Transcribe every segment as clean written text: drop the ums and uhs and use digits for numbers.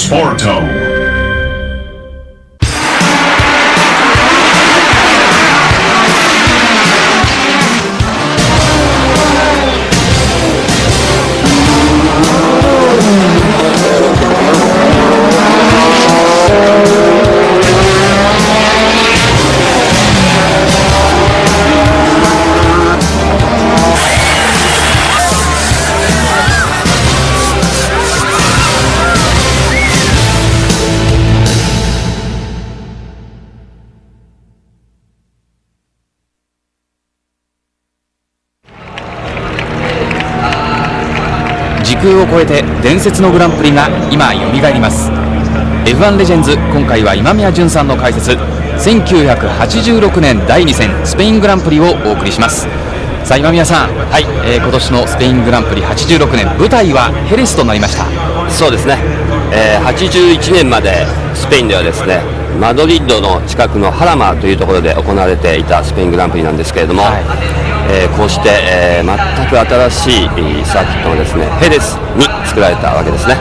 Sporto.時空を超えて伝説のグランプリが今よみがえります。 F1 レジェンズ、今回は今宮純さんの解説、1986年第2戦スペイングランプリをお送りします。さあ今宮さん、はい、今年のスペイングランプリ86年、舞台はヘレスとなりました。そうですね、81年までスペインではですね、マドリッドの近くのハラマというところで行われていたスペイングランプリなんですけれども、こうして、全く新しいサーキットがですね、ヘレスに作られたわけですね。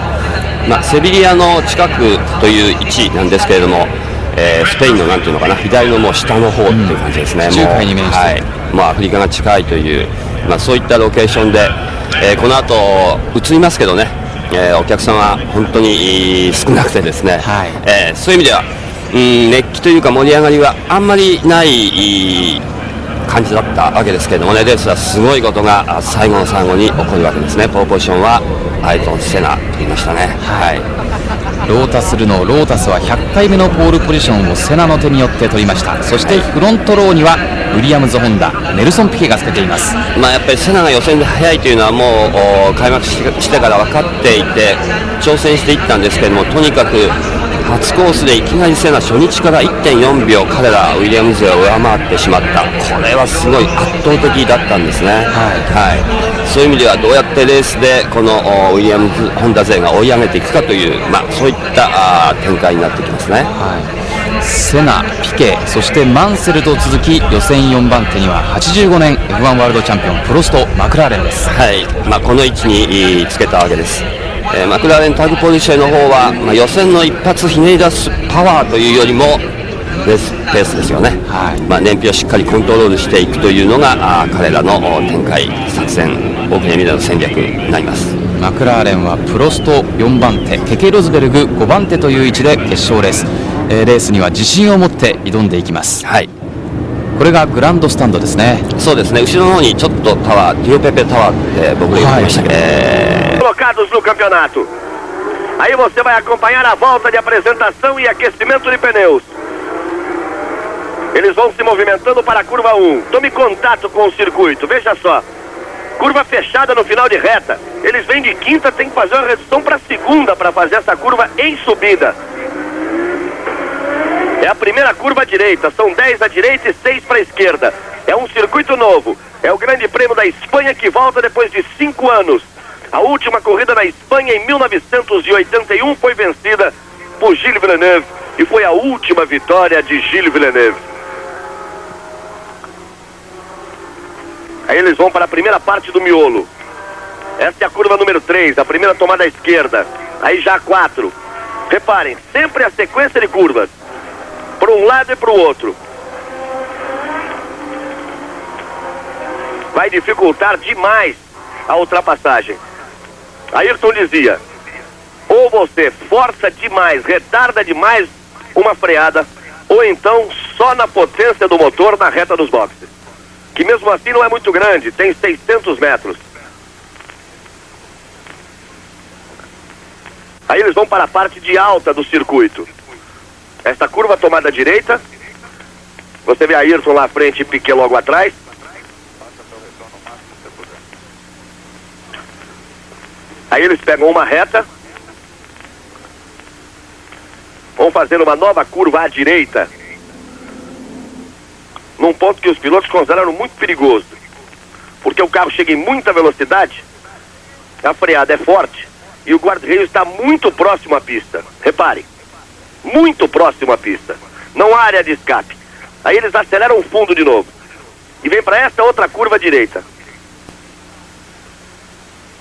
セビリアの近くという位置なんですけれども、スペインのなんていうのかな、左のもう下の方っていう感じですね。地中海に面して、はい、もうアフリカが近いという、そういったロケーションで、この後映りますけどね、お客さんは本当に少なくてですね、はい、そういう意味では熱気というか盛り上がりはあんまりない感じだったわけですけれどもね、レースはすごいことが最後の最後に起こるわけですね。ポールポジションはアイトン・セナと言いましたね。はい、ロータスルのロータスは100回目のポールポジションをセナの手によって取りました。そしてフロントローにはウィリアムズ・ホンダ、ネルソン・ピケがつけています。やっぱりセナが予選で速いというのはもう開幕してから分かっていて挑戦していったんですけれども、とにかく初コースでいきなりセナ初日から 1.4 秒彼らウィリアムズを上回ってしまった。これはすごい圧倒的だったんですね。そういう意味ではどうやってレースでこのウィリアムズ・ホンダ勢が追い上げていくかという、そういった展開になってきますね。セナ、ピケ、そしてマンセルと続き、予選4番手には85年 F1 ワールドチャンピオンプロスト、マクラーレンです。この位置につけたわけです。マクラーレンタグポルシェの方は、予選の一発ひねり出すパワーというよりもペースですよね。燃費をしっかりコントロールしていくというのが彼らの展開作戦、大きな意味での戦略になります。マクラーレンはプロスト4番手、ケケロズベルグ5番手という位置で決勝レース、レースには自信を持って挑んでいきます。これがグランドスタンドですね。そうですね、後ろの方にちょっとタワー、ディオペペタワーって僕が言ってましたけど、colocados no campeonato. Aí você vai acompanhar a volta de apresentação e aquecimento de pneus. Eles vão se movimentando para a curva 1. Tome contato com o circuito, veja só. Curva fechada no final de reta. Eles vêm de quinta, tem que fazer uma redução para segunda para fazer essa curva em subida. É a primeira curva à direita, são 10 à direita e 6 para a esquerda. É um circuito novo, é o Grande Prêmio da Espanha que volta depois de 5 anos. A última corrida na Espanha em 1981 foi vencida por Gilles Villeneuve e foi a última vitória de Gilles Villeneuve. Aí eles vão para a primeira parte do miolo. Essa é a curva número 3, a primeira tomada à esquerda. Aí já a 4. Reparem, sempre a sequência de curvas, para um lado e para o outro. Vai dificultar demais a ultrapassagem. Ayrton dizia, ou você força demais, retarda demais uma freada, ou então só na potência do motor na reta dos boxes, que mesmo assim não é muito grande, tem 600 metros. Aí eles vão para a parte de alta do circuito. Esta curva tomada à direita, você vê Ayrton lá à frente e Piquet logo atrás. Aí eles pegam uma reta, vão fazer uma nova curva à direita, num ponto que os pilotos consideraram muito perigoso, porque o carro chega em muita velocidade, a freada é forte e o guarda-reio está muito próximo à pista. Reparem, muito próximo à pista, não há área de escape. Aí eles aceleram o fundo de novo e vem para essa outra curva à direita.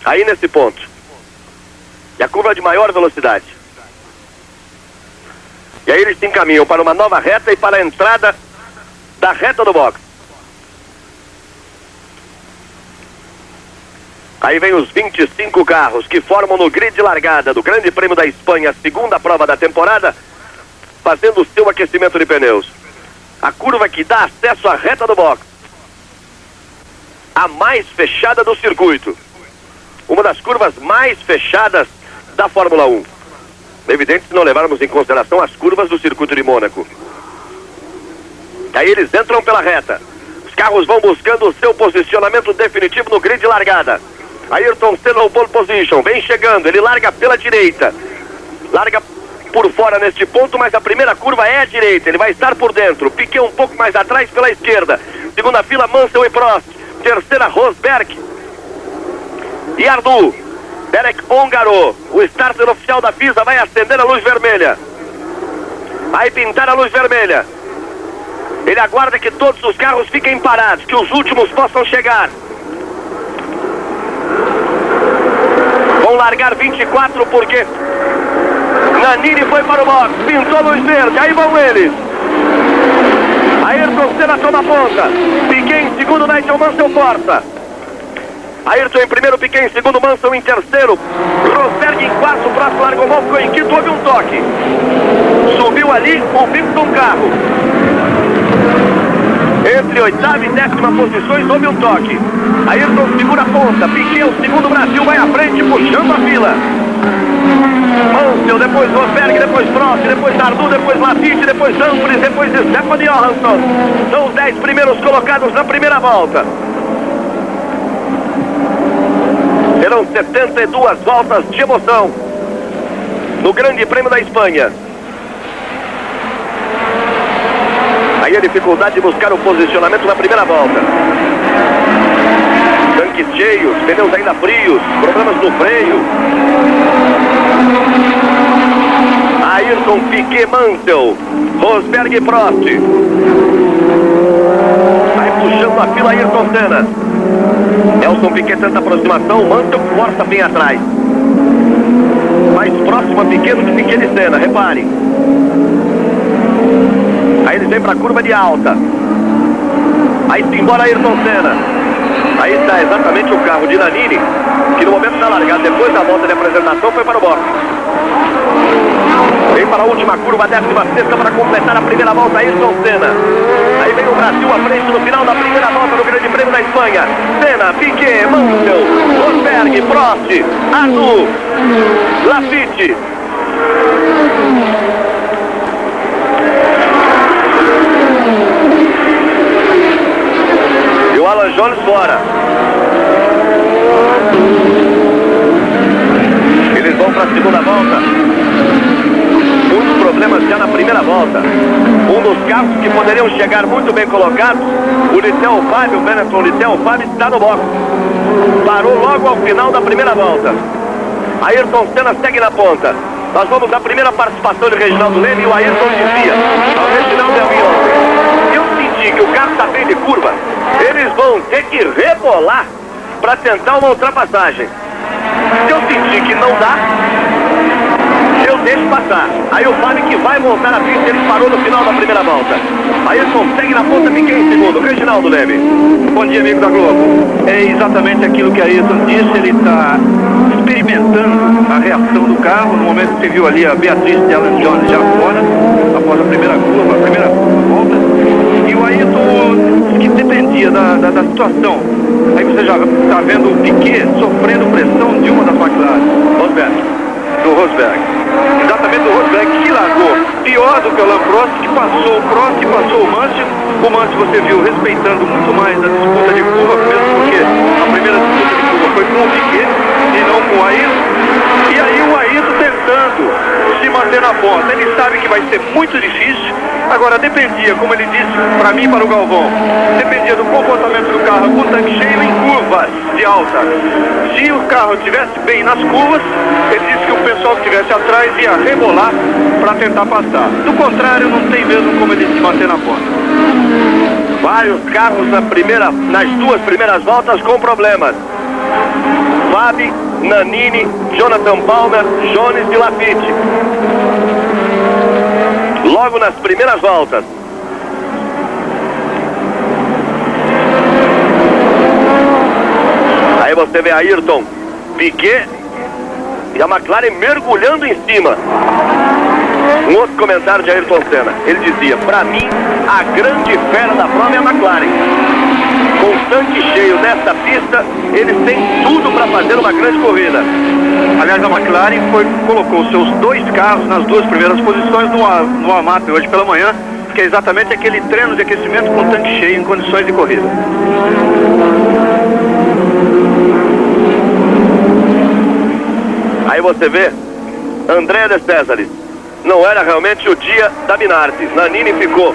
Aí nesse ponto, e a curva de maior velocidade, E aí eles se encaminham para uma nova reta e para a entrada da reta do box. Aí vem os 25 carros que formam no grid de largada do Grande Prêmio da Espanha, a segunda prova da temporada, fazendo o seu aquecimento de pneus. A curva que dá acesso à reta do box, a mais fechada do circuito. Uma das curvas mais fechadas da Fórmula 1. Evidente se não levarmos em consideração as curvas do circuito de Mônaco. Aí eles entram pela reta. Os carros vão buscando o seu posicionamento definitivo no grid de largada. Ayrton Senna no pole position, vem chegando, ele larga pela direita. Larga por fora neste ponto, mas a primeira curva é a direita, ele vai estar por dentro. Piquet um pouco mais atrás pela esquerda. Segunda fila, Mansell e Prost. Terceira, Rosberg e Arnoux. Derek Ongaro, o starter oficial da FISA, vai acender a luz vermelha. Vai pintar a luz vermelha. Ele aguarda que todos os carros fiquem parados, que os últimos possam chegar. Vão largar 24 porque Nannini foi para o box, pintou a luz verde, aí vão eles. Ayrton Senna toma a ponta. Piquet em segundo, Nigel Mansell força. Ayrton em primeiro, Piquet em segundo, Mansell em terceiro. Rosberg em quarto, Prost largou mão, ficou em quinto, houve um toque. Subiu ali o bico de um carro. Entre oitava e décima posições houve um toque. Ayrton segura a ponta, Piquet o segundo, Brasil vai à frente, puxando a fila. Mansell, depois Rosberg, depois Prost, depois Arnoux, depois Lafitte, depois Humphries, depois Stefan Johansson. São os 10 primeiros colocados na primeira volta. Serão 72 voltas de emoção no Grande Prêmio da Espanha. Aí a dificuldade de buscar o posicionamento na primeira volta. Tanques cheios, pneus ainda frios, problemas no freio. Ayrton, Piquet, Mansell, Rosberg e Prost. Vai puxando a fila Ayrton Senna. Nelson Piquet tenta aproximação, Mansell força bem atrás. Mais próximo a Piquet do que Piquet de Senna, repare. Aí eles vêm para a curva de alta. Aí se embora Ayrton Senna. Aí está exatamente o carro de Nannini, que no momento da largada, depois da volta de apresentação, foi para o box. Vem para a última curva, a 16ª, para completar a primeira volta, Ayrton Senna. Aí vem o Brasil à frente no final da primeira volta do Grande Prêmio da Espanha. Senna, Piquet, Mansell, Rosberg, Prost, Arnoux, Lafitte. E o Alan Jones fora. Eles vão para a segunda volta. Muitos problemas já na primeira volta. Um dos carros que poderiam chegar muito bem colocados, o Litel Fábio, o Benetton Litel Fábio, está no box. Parou logo ao final da primeira volta. Ayrton Senna segue na ponta. Nós vamos à primeira participação de Reginaldo Leme e o Ayrton dizia ao Reginaldo Leme: eu senti que o carro está bem de curva, eles vão ter que rebolar para tentar uma ultrapassagem. Se eu sentir que não dá, eu deixo passar. Aí o Fábio que vai montar a pista, ele parou no final da primeira volta. Aí ele consegue na ponta, Piquet em segundo. Reginaldo Leme. Bom dia, amigo da Globo. É exatamente aquilo que a Ayrton disse, ele está experimentando a reação do carro. No momento que você viu ali a Beatriz de Alan Jones já fora, após a primeira curva, a primeira volta. E o Ayrton disse que dependia da situação. Aí você já está vendo o Piquet sofrendo pressão de uma das McLaren. Do Rosberg. Exatamente do Rosberg, que largou pior do que o Alain Prost, que passou o Prost e passou o Mansell. O Mansell você viu respeitando muito mais a disputa de curva, mesmo porque a primeira disputa de curva foi com o Piquet e não com o Ayrton. E aí o Ayrton tentando se manter na ponta. Ele sabe que vai ser muito difícil. Agora dependia, como ele disse para mim e para o Galvão, dependia do comportamento do carro com o tanque cheio em curvas de alta. Se o carro estivesse bem nas curvas, ele disse que o pessoal que estivesse atrás ia rebolar para tentar passar. Do contrário, não tem mesmo como ele se manter na ponta. Vários carros nas duas primeiras voltas com problemas. Fábio, Nannini, Jonathan Palmer, Jones e Lafitte. logo nas primeiras voltas. Aí você vê Ayrton, Piquet e a McLaren mergulhando em cima. Um outro comentário de Ayrton Senna. Ele dizia: pra mim, a grande fera da prova é a McLaren. Com o tanque cheio nesta pista, eles têm tudo para fazer uma grande corrida. Aliás, a McLaren colocou seus 2 carros nas 2 primeiras posições no AMAP hoje pela manhã, que é exatamente aquele treino de aquecimento com tanque cheio em condições de corrida. Aí você vê Andrea De Cesaris. Não era realmente o dia da Minardi. Nannini ficou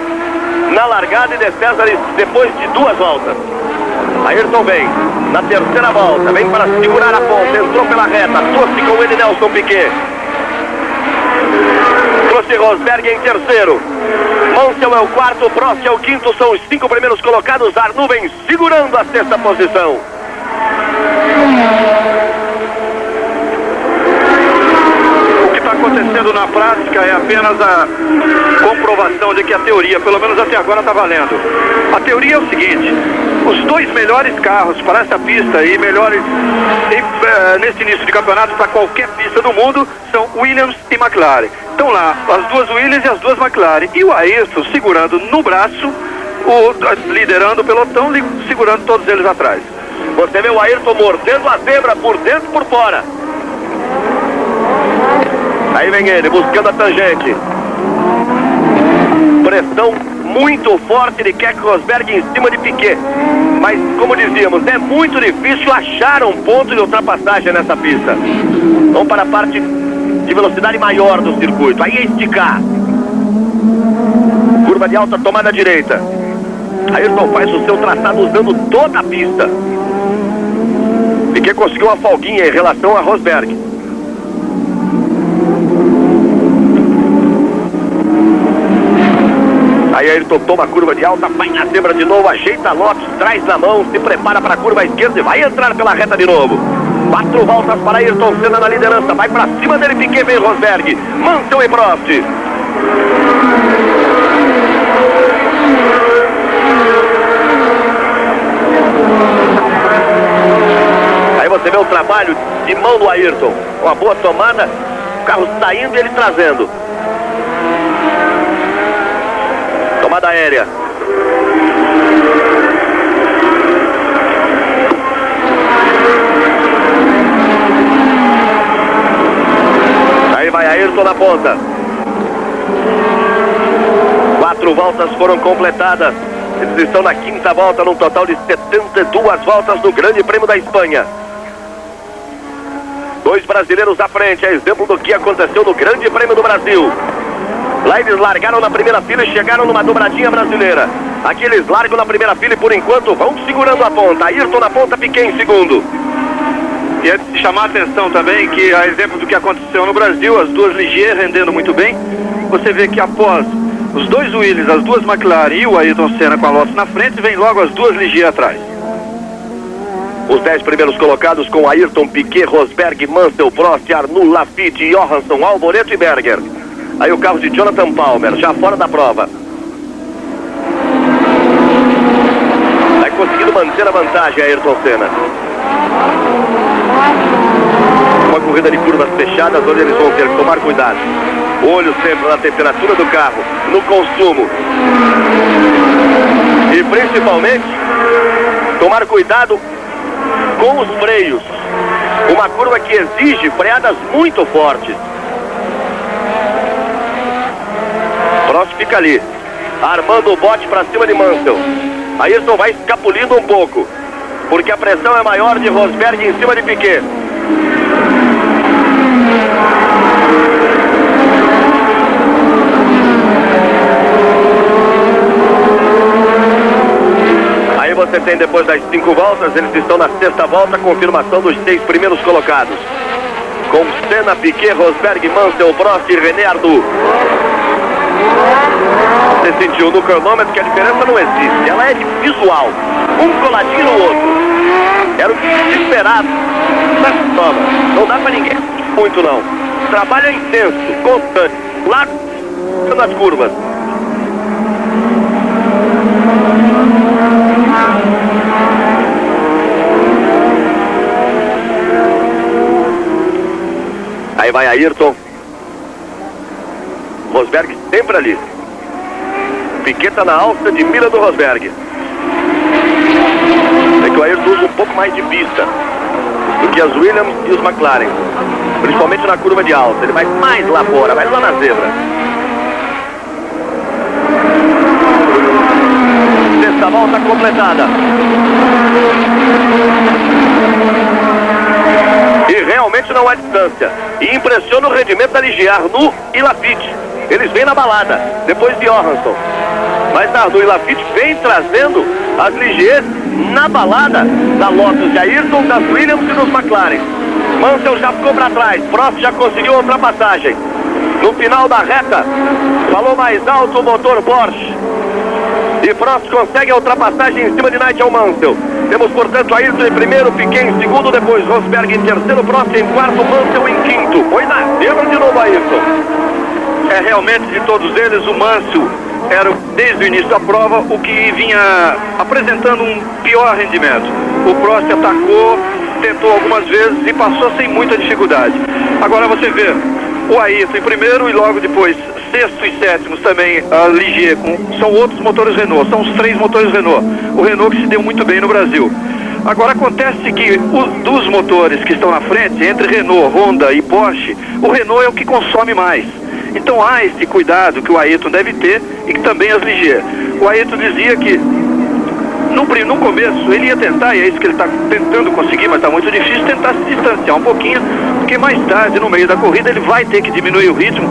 na largada e De Cesaris depois de 2 voltas. Ayrton vem na terceira volta, vem para segurar a ponta, entrou pela reta, trouxe com ele Nelson Piquet. Trouxe Rosberg em terceiro. Mansell é o quarto, Prost é o quinto, são os 5 primeiros colocados. Arnoux vem segurando a 6ª posição. Acontecendo na prática é apenas a comprovação de que a teoria, pelo menos até agora, está valendo. A teoria é o seguinte: os 2 melhores carros para essa pista e melhores nesse início de campeonato para qualquer pista do mundo são Williams e McLaren. Estão lá as 2 Williams e as 2 McLaren, e o Ayrton segurando no braço, liderando o pelotão, segurando todos eles atrás. Você vê o Ayrton mordendo a zebra por dentro e por fora. Aí vem ele, buscando a tangente. Pressão muito forte, ele quer que Rosberg em cima de Piquet. Mas, como dizíamos, é muito difícil achar um ponto de ultrapassagem nessa pista. Vamos para a parte de velocidade maior do circuito. Aí é esticar. Curva de alta, tomada à direita. Ayrton faz o seu traçado usando toda a pista. Piquet conseguiu uma folguinha em relação a Rosberg. Aí Ayrton toma a curva de alta, vai na zebra de novo, ajeita a Lotus, traz na mão, se prepara para a curva esquerda e vai entrar pela reta de novo. 4 voltas para Ayrton Senna na liderança, vai para cima dele Piquet, vem Rosberg, Mansell e Prost. Aí você vê o trabalho de mão do Ayrton, uma boa tomada, o carro saindo e ele trazendo. Tomada aérea. Aí vai Ayrton na ponta. 4 voltas foram completadas. Eles estão na 5ª volta, num total de 72 voltas no Grande Prêmio da Espanha. 2 brasileiros à frente, é exemplo do que aconteceu no Grande Prêmio do Brasil. Lá eles largaram na primeira fila e chegaram numa dobradinha brasileira. Aqui eles largam na primeira fila e por enquanto vão segurando a ponta. Ayrton na ponta, Piquet em segundo. E é de chamar a atenção também que, a exemplo do que aconteceu no Brasil, as 2 Ligier rendendo muito bem. Você vê que após os 2 Williams, as 2 McLaren e o Ayrton Senna com a Lotus na frente, vem logo as 2 Ligier atrás. Os 10 primeiros colocados com Ayrton, Piquet, Rosberg, Mansell, Prost, Arnoux, Lafitte, Johansson, Alboreto e Berger. Aí o carro de Jonathan Palmer, já fora da prova. Vai conseguindo manter a vantagem Ayrton Senna. Uma corrida de curvas fechadas, onde eles vão ter que tomar cuidado. Olho sempre na temperatura do carro, no consumo. E principalmente, tomar cuidado com os freios. Uma curva que exige freadas muito fortes. Prost fica ali, armando o bote para cima de Mansell. Ayrton vai escapulindo um pouco, porque a pressão é maior de Rosberg em cima de Piquet. Aí você tem, depois das 5 voltas, eles estão na 6ª volta, confirmação dos 6 primeiros colocados. Com Senna, Piquet, Rosberg, Mansell, Prost e René Arnoux. Você sentiu no cronômetro que a diferença não existe, ela é de visual, um coladinho no outro. Era o que se esperava nessa prova. Não dá pra ninguém muito não. O trabalho é intenso, constante. Lá nas curvas. Aí vai Ayrton. Rosberg sempre ali. Piquet tá na alça de mira do Rosberg. É que o Ayrton usa um pouco mais de pista do que as Williams e os McLaren, principalmente na curva de alta. Ele vai mais lá fora, vai lá na zebra. Sexta volta completada. E realmente não há distância. E impressiona o rendimento da Ligier, Arnoux e Laffite. Eles vêm na balada, depois de Johansson. Mas Arnoux e Laffite vêm trazendo as Ligier na balada da Lotus de Ayrton, das Williams e dos McLaren. Mansell já ficou para trás, Prost já conseguiu a ultrapassagem. No final da reta, falou mais alto o motor Porsche. E Prost consegue a ultrapassagem em cima de Nigel Mansell. Temos, portanto, Ayrton em primeiro, Piquet em segundo, depois Rosberg em terceiro, Prost em quarto, Mansell em quinto. Foi na zebra de novo Ayrton. É realmente de todos eles, o Mansell era desde o início da prova o que vinha apresentando um pior rendimento. O Prost atacou, tentou algumas vezes e passou sem muita dificuldade. Agora você vê o Ayrton em primeiro e logo depois sexto e sétimos também a Ligier, são outros motores Renault, são os 3 motores Renault. O Renault que se deu muito bem no Brasil. Agora acontece que dos motores que estão na frente, entre Renault, Honda e Porsche, o Renault é o que consome mais. Então há esse cuidado que o Ayrton deve ter e que também as Ligier. O Ayrton dizia que no começo ele ia tentar, e é isso que ele está tentando conseguir, mas está muito difícil, tentar se distanciar um pouquinho, porque mais tarde, no meio da corrida, ele vai ter que diminuir o ritmo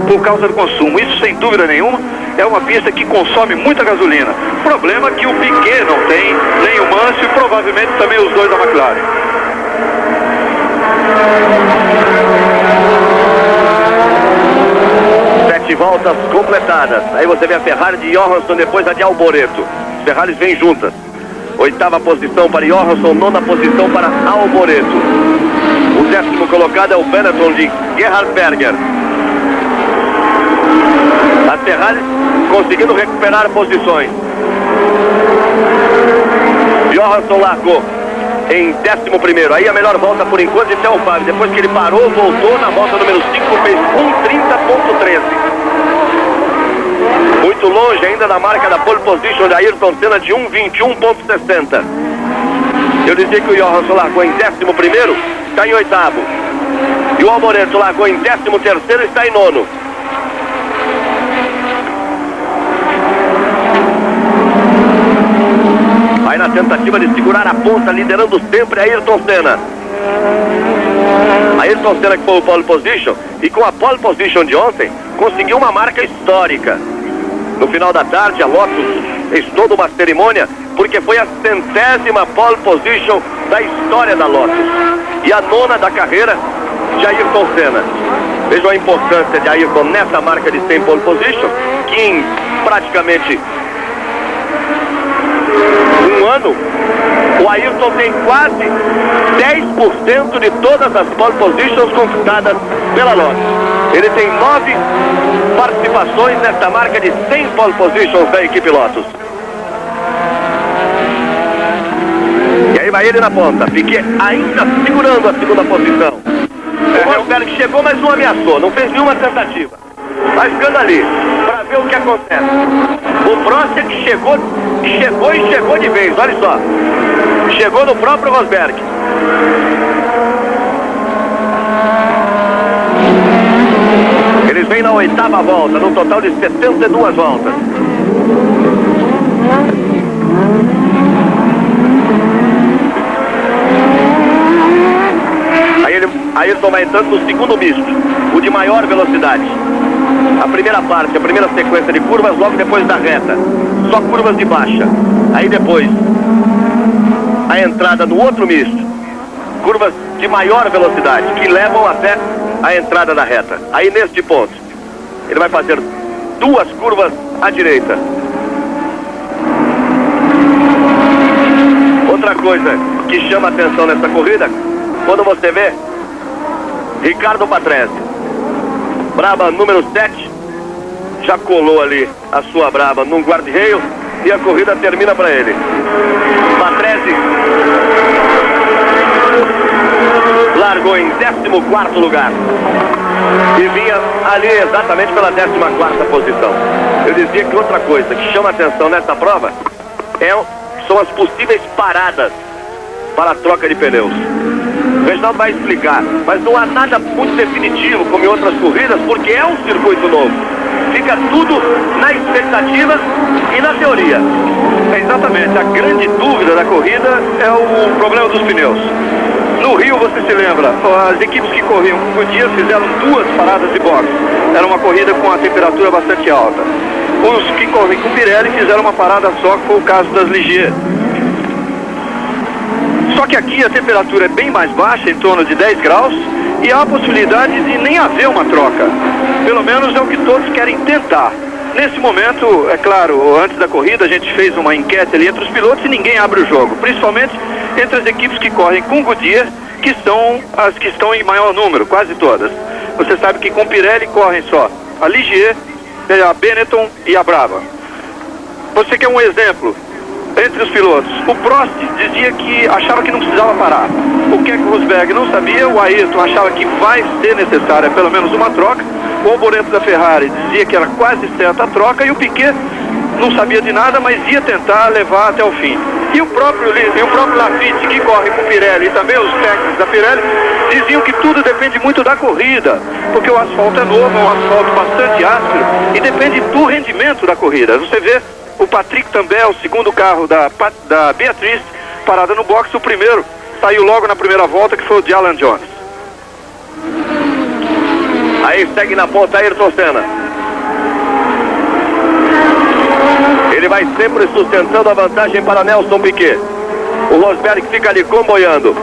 por causa do consumo. Isso, sem dúvida nenhuma, é uma pista que consome muita gasolina. Problema que o Piquet não tem, nem o Mansell e provavelmente também os dois da McLaren. Voltas completadas. Aí você vê a Ferrari de Johansson, depois a de Alboreto. As Ferraris vêm juntas. 8ª posição para Johansson, 9ª posição para Alboreto. O 10º colocado é o Benetton de Gerhard Berger. As Ferraris conseguindo recuperar posições. Johansson largou em 11º. Aí a melhor volta por enquanto de Theo Fabio. Depois que ele parou, voltou na volta número 5, fez 1:30.13. Muito longe ainda da marca da pole position de Ayrton Senna de 1:21.60. Eu dizia que o Johansson largou em 11º, está em 8º. E o Alboreto largou em 13º e está em 9º. Aí na tentativa de segurar a ponta, liderando sempre Ayrton Senna. Ayrton Senna que foi o pole position, e com a pole position de ontem, conseguiu uma marca histórica. No final da tarde, a Lotus fez toda uma cerimônia, porque foi a 100ª pole position da história da Lotus. E a 9ª da carreira de Ayrton Senna. Vejam a importância de Ayrton nessa marca de 100 pole position, que em praticamente um ano, o Ayrton tem quase 10% de todas as pole positions conquistadas pela Lotus. Ele tem 9 participações nesta marca de 100 pole positions da equipe Lotus. E aí vai ele na ponta, Piquet ainda segurando a 2ª posição. O Rosberg chegou, mas não ameaçou, não fez nenhuma tentativa. Vai ficando ali, para ver o que acontece. O Prost é que chegou de vez, olha só. Chegou no próprio Rosberg. Eles vêm na 8ª volta, num total de 72 voltas. Aí Ayrton vai entrando no 2º misto, o de maior velocidade. A primeira parte, a primeira sequência de curvas, logo depois da reta. Só curvas de baixa. Aí depois, a entrada no outro misto. Curvas de maior velocidade, que levam até a entrada da reta. Aí neste ponto, ele vai fazer 2 curvas à direita. Outra coisa que chama a atenção nessa corrida, quando você vê Ricardo Patrese, Brabham número 7, já colou ali a sua brava num guarda-reio e a corrida termina para ele. Patrese largou em 14º lugar e vinha ali exatamente pela 14ª posição. Eu dizia que outra coisa que chama a atenção nessa prova são as possíveis paradas para a troca de pneus. O Reginaldo vai explicar, mas não há nada muito definitivo como em outras corridas, porque é um circuito novo. Fica tudo na expectativa e na teoria. Exatamente, a grande dúvida da corrida é o problema dos pneus. No Rio, você se lembra, as equipes que corriam com o Goodyear fizeram 2 paradas de boxe. Era uma corrida com a temperatura bastante alta. Os que correm com Pirelli fizeram uma parada só, que foi o caso das Ligier. Só que aqui a temperatura é bem mais baixa, em torno de 10 graus, e há a possibilidade de nem haver uma troca. Pelo menos é o que todos querem tentar. Nesse momento, é claro, antes da corrida a gente fez uma enquete ali entre os pilotos e ninguém abre o jogo, principalmente entre as equipes que correm com Goodyear, que são as que estão em maior número, quase todas. Você sabe que com Pirelli correm só a Ligier, a Benetton e a Brava. Você quer um exemplo? Entre os pilotos, o Prost dizia que achava que não precisava parar. O Keck Rosberg não sabia, o Ayrton achava que vai ser necessária pelo menos uma troca. O Alboreto da Ferrari dizia que era quase certa a troca, e o Piquet não sabia de nada, mas ia tentar levar até o fim. E o próprio Lafitte, que corre com Pirelli, e também os técnicos da Pirelli, diziam que tudo depende muito da corrida, porque o asfalto é novo, é um asfalto bastante áspero, e depende do rendimento da corrida. Você vê o Patrick também, o segundo carro da Beatriz, parada no box. O primeiro saiu logo na primeira volta, que foi o de Alan Jones. Aí segue na ponta Ayrton Senna. Ele vai sempre sustentando a vantagem para Nelson Piquet. O Rosberg fica ali comboiando.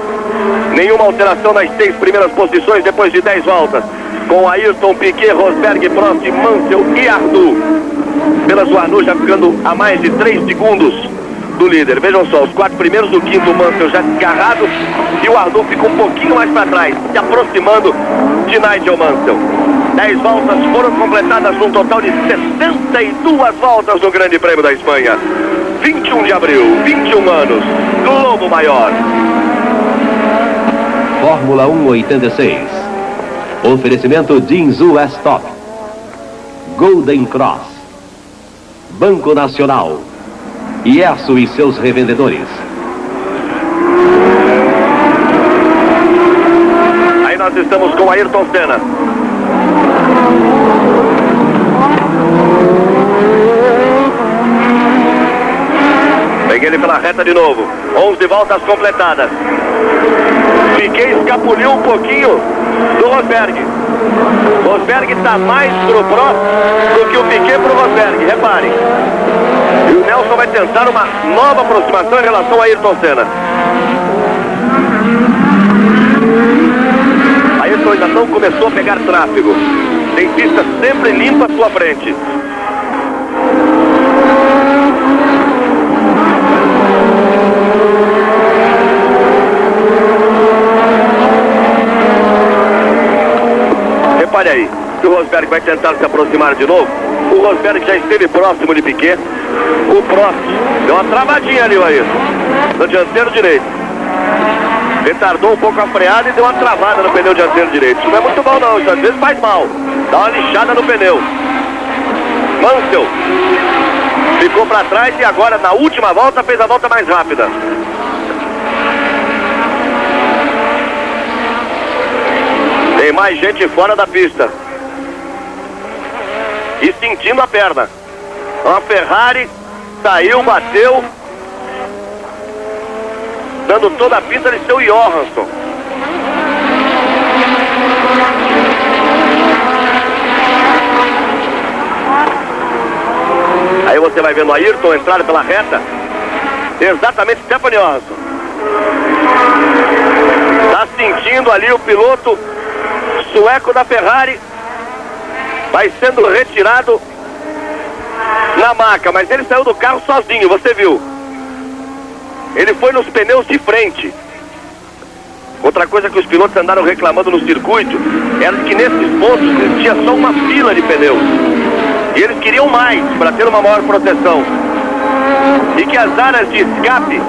Nenhuma alteração nas 6 primeiras posições depois de 10 voltas. Com Ayrton, Piquet, Rosberg, Prost, Mansell e Arnoux. Pelas o Arnoux já ficando a mais de 3 segundos do líder. Vejam só, os 4 primeiros do 5º, o Mansell já desgarrado, e o Arnoux fica um pouquinho mais para trás, se aproximando de Nigel Mansell. 10 voltas foram completadas num total de 62 voltas no Grande Prêmio da Espanha. 21 de abril, 21 anos, Globo Maior. Fórmula 1 86. Oferecimento Jinzu S-Top, Golden Cross, Banco Nacional, Ierso e seus revendedores. Aí nós estamos com Ayrton Senna. Peguei ele pela reta de novo. 11 voltas completadas. Piquet escapuliu um pouquinho do Rosberg. Rosberg está mais pro Prost do que o Piquet pro Rosberg, reparem. E o Nelson vai tentar uma nova aproximação em relação a Ayrton Senna. Ayrton ainda não começou a pegar tráfego. Tem pista sempre limpa à sua frente. Repare aí, que o Rosberg vai tentar se aproximar de novo. O Rosberg já esteve próximo de Piquet. O Prost deu uma travadinha ali, aí, no dianteiro direito. Retardou um pouco a freada e deu uma travada no pneu dianteiro direito. Isso não é muito bom não, isso às vezes faz mal. Dá uma lixada no pneu. Mansell ficou para trás e agora na última volta fez a volta mais rápida. Tem mais gente fora da pista. E sentindo a perna. A Ferrari saiu, bateu, dando toda a pista de seu Johansson. Aí você vai vendo a Ayrton entrar pela reta. Exatamente, Stefan Johansson. Está sentindo ali o piloto sueco da Ferrari. Vai sendo retirado na maca, mas ele saiu do carro sozinho, você viu. Ele foi nos pneus de frente. Outra coisa que os pilotos andaram reclamando no circuito era que nesses pontos existia só uma fila de pneus. E eles queriam mais para ter uma maior proteção. E que as áreas de escape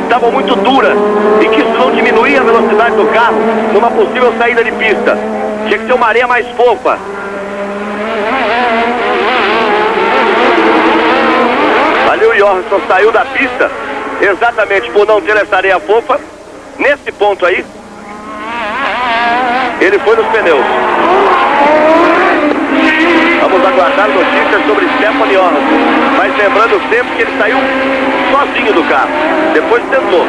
estavam muito duras e que isso não diminuía a velocidade do carro numa possível saída de pista. Tinha que ser uma areia mais fofa. Ali o Johansson saiu da pista exatamente por não ter essa areia fofa. Nesse ponto aí, ele foi nos pneus. Vamos aguardar notícias sobre Stefan Johansson. Mas lembrando sempre que ele saiu sozinho do carro. Depois tentou.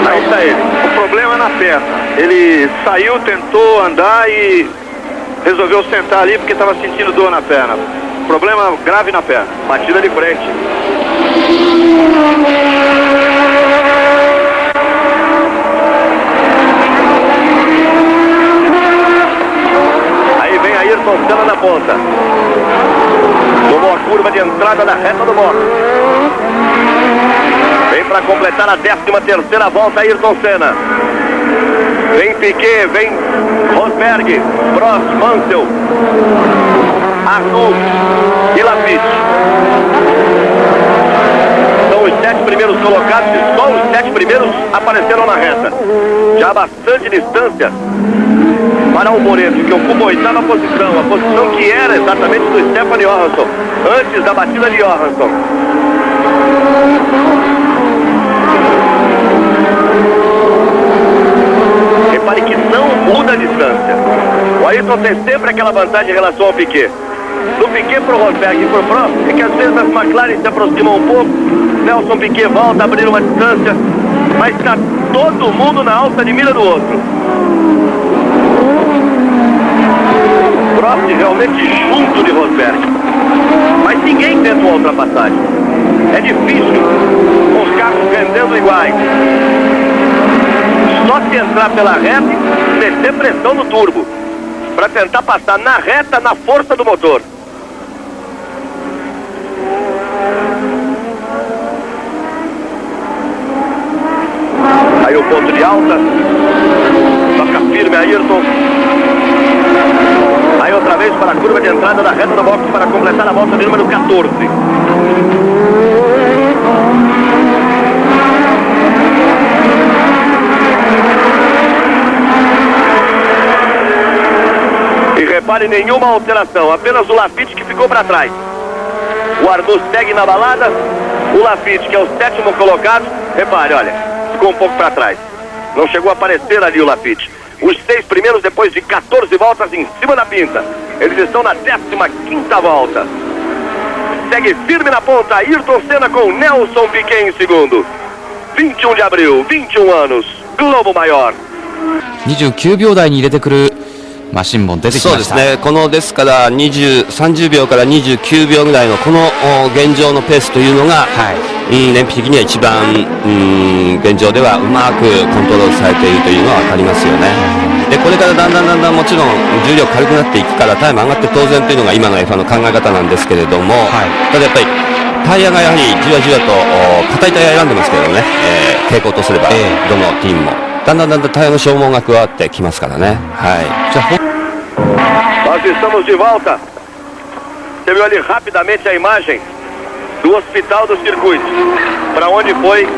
Aí está ele. O problema é na perna. Ele saiu, tentou andar e resolveu sentar ali porque estava sentindo dor na perna. Problema grave na perna. Batida de frente. Aí vem Ayrton Senna na ponta. Tomou a curva de entrada da reta do box. Vem para completar a 13ª volta Ayrton Senna. Vem Piquet, vem Rosberg, Prost, Mansell, Arnoux e Lafitte. São os 7 primeiros colocados e só os 7 primeiros apareceram na reta. Já há bastante distância para o Moreto, que ocupa a 8ª posição, a posição que era exatamente do Stefan Johansson, antes da batida de Johansson. Repare que não muda a distância. O Ayrton tem sempre aquela vantagem em relação ao Piquet. Do Piquet para o Rosberg e para o Prost, é que às vezes as McLaren se aproximam um pouco, Nelson Piquet volta a abrir uma distância, mas está todo mundo na alça de mira do outro. Prost realmente junto de Rosberg, mas ninguém tenta uma ultrapassagem. É difícil, com os carros rendendo iguais. Só se entrar pela reta e meter pressão no turbo, para tentar passar na reta na força do motor. Aí o ponto de alta, toca firme Ayrton. Aí outra vez para a curva de entrada da reta do box para completar a volta de número 14. E repare, nenhuma alteração, apenas o Lafitte que ficou para trás. O Arnoux segue na balada, o Lafitte, que é o 7º colocado, repare, olha, ficou um pouco para trás. Não chegou a aparecer ali o Lafitte. Os 6 primeiros, depois de 14 voltas em cima da pinta. Eles estão na 15ª volta. Segue firme na ponta Ayrton Senna com Nelson Piquet em segundo. 21 de abril, 21 anos, Globo Maior. 29秒台に入れてくるマシンも出てきそうました。ですね、このですから30秒から29秒ぐらいのこの現状のペースというのが、燃費的には一番現状ではうまくコントロールされているというのは分かりますよね。でこれからだんだんもちろん重量軽くなっていくからタイム上がって当然というのが今の F1 の考え方なんですけれども、ただやっぱりタイヤがやはりじわじわと硬いタイヤ選んでますけどね、傾向とすれば、どのチームもだんだんタイヤの消耗が加わってきますからね。じゃあ Nós estamos de volta. Você viu ali rapidamente a imagem do hospital do circuito, para onde foi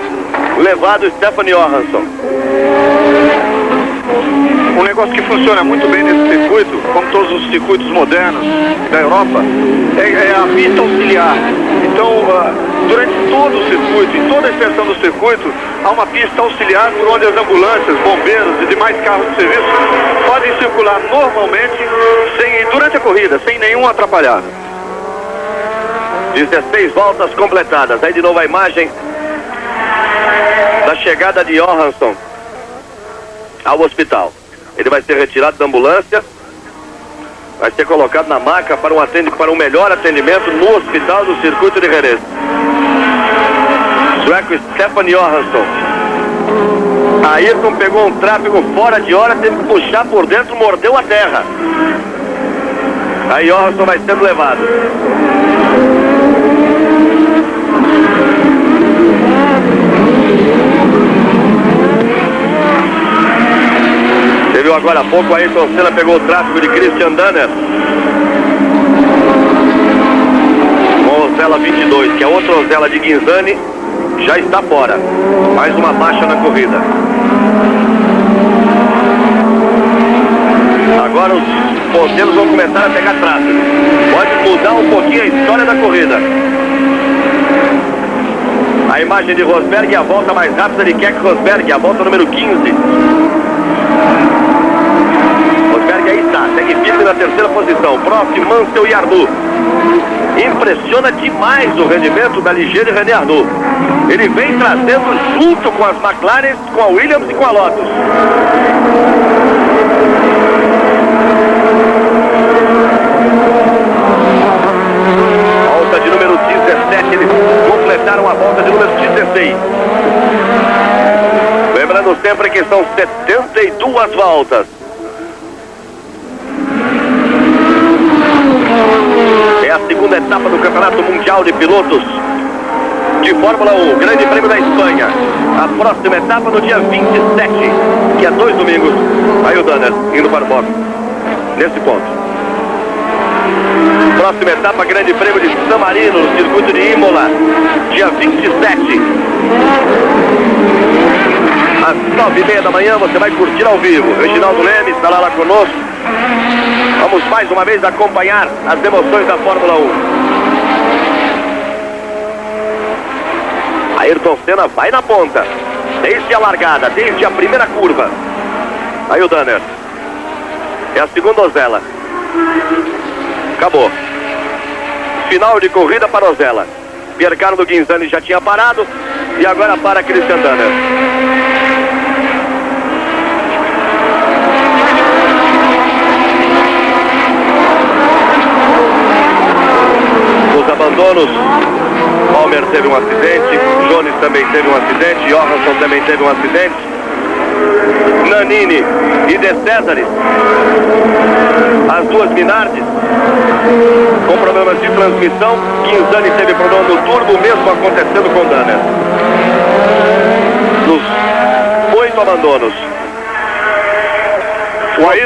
levado Stefan Johansson. Um negócio que funciona muito bem nesse circuito, como todos os circuitos modernos da Europa, é a pista auxiliar. Então, durante todo o circuito, em toda a extensão do circuito, há uma pista auxiliar por onde as ambulâncias, bombeiros e demais carros de serviço podem circular normalmente durante a corrida, sem nenhum atrapalhado. 16 voltas completadas. Aí de novo a imagem da chegada de Johansson ao hospital. Ele vai ser retirado da ambulância, vai ser colocado na maca para um melhor atendimento no hospital do circuito de Jerez. Sueco Stefan Johansson. Ayrton pegou um tráfego fora de hora, teve que puxar por dentro, mordeu a terra. Aí Johansson vai sendo levado. Você viu agora há pouco, Ayrton Senna pegou o tráfego de Christian Danner. Ozella 22, que é outra Ozella de Ghinzani, já está fora. Mais uma baixa na corrida. Agora os ponteiros vão começar a pegar traços. Pode mudar um pouquinho a história da corrida. A imagem de Rosberg e a volta mais rápida de Keck Rosberg, a volta número 15. Rosberg aí está, segue firme na terceira posição. Próximo, Mansell e Arnoux. Impressiona demais o rendimento da Ligier e René Arnoux. Ele vem trazendo junto com as McLaren, com a Williams e com a Lotus. Volta de número 17, eles completaram a volta de número 16. Lembrando sempre que são 72 voltas. É a segunda etapa do Campeonato Mundial de Pilotos de Fórmula 1, Grande Prêmio da Espanha. A próxima etapa no dia 27, que é 2 domingos. Aí o Danner indo para o box, nesse ponto. Próxima etapa, Grande Prêmio de San Marino, no circuito de Imola, dia 27. Às 9h30 da manhã você vai curtir ao vivo. Reginaldo Leme estará lá conosco. Vamos mais uma vez acompanhar as emoções da Fórmula 1. Ayrton Senna vai na ponta, desde a largada, desde a primeira curva. Aí o Danner. É a segunda Ozella. Acabou. Final de corrida para Ozella. Piercardo Ghinzani já tinha parado e agora para Christian Danner. Os abandonos. Palmer teve um acidente, Jones também teve um acidente, Johansson também teve um acidente, Nannini e De Cesaris, as duas Minardi com problemas de transmissão. Ghinzani teve problema no turbo, o mesmo acontecendo com Danner. Nos 8 abandonos.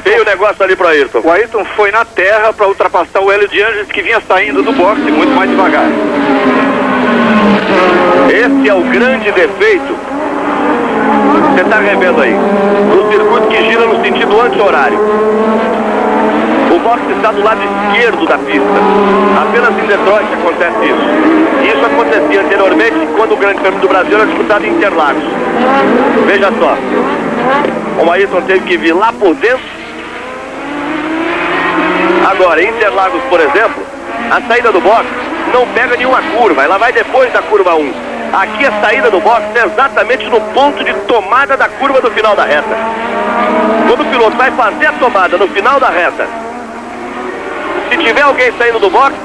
Veio o negócio ali para o Ayrton. O Ayrton foi na terra para ultrapassar o Hélio de Angelis, que vinha saindo do boxe muito mais devagar. Esse é o grande defeito. Você está revendo aí. No circuito que gira no sentido anti-horário. O boxe está do lado esquerdo da pista. Apenas em Detroit acontece isso. Isso acontecia anteriormente quando o Grande Prêmio do Brasil era disputado em Interlagos. Veja só. O Ayrton teve que vir lá por dentro. Agora, em Interlagos, por exemplo, a saída do boxe não pega nenhuma curva, ela vai depois da curva 1. Aqui a saída do boxe é exatamente no ponto de tomada da curva do final da reta. Quando o piloto vai fazer a tomada no final da reta, se tiver alguém saindo do boxe,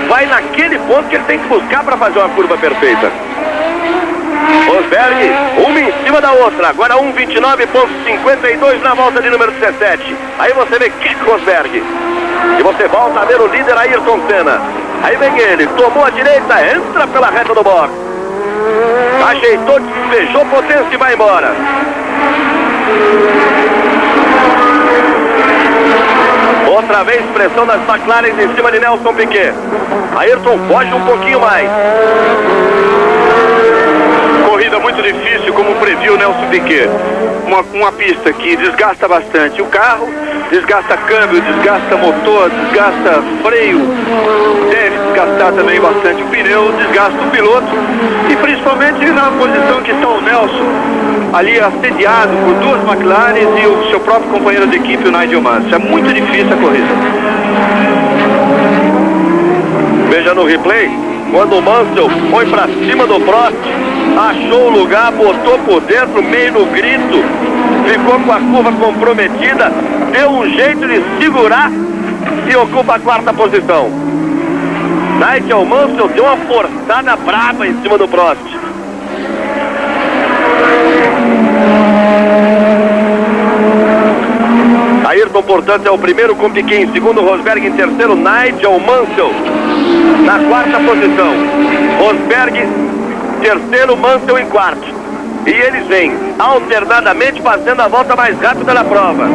vai naquele ponto que ele tem que buscar para fazer uma curva perfeita. Rosberg, uma em cima da outra, agora 1:29.52 na volta de número 17. Aí você vê Keck Rosberg. E você volta a ver o líder Ayrton Senna. Aí vem ele, tomou a direita, entra pela reta do box. Ajeitou, despejou potência e vai embora. Outra vez pressão das McLaren em cima de Nelson Piquet. Ayrton foge um pouquinho mais. Corrida muito difícil, como previu Nelson Piquet. Uma pista que desgasta bastante o carro, desgasta câmbio, desgasta motor, desgasta freio, deve desgastar também bastante o pneu, desgasta o piloto, e principalmente na posição que está o Nelson, ali assediado por duas McLaren e o seu próprio companheiro de equipe, o Nigel Mansell. É muito difícil a corrida. Veja no replay, quando o Mansell foi para cima do Prost, achou o lugar, botou por dentro, meio no grito, ficou com a curva comprometida, deu um jeito de segurar e ocupa a quarta posição. Nigel Mansell deu uma forçada brava em cima do Prost. Ayrton, portanto, é o primeiro com Piquet em segundo, Rosberg em terceiro, Nigel Mansell na quarta posição. Rosberg terceiro, Mansell em quarto. E eles vêm alternadamente fazendo a volta mais rápida da prova.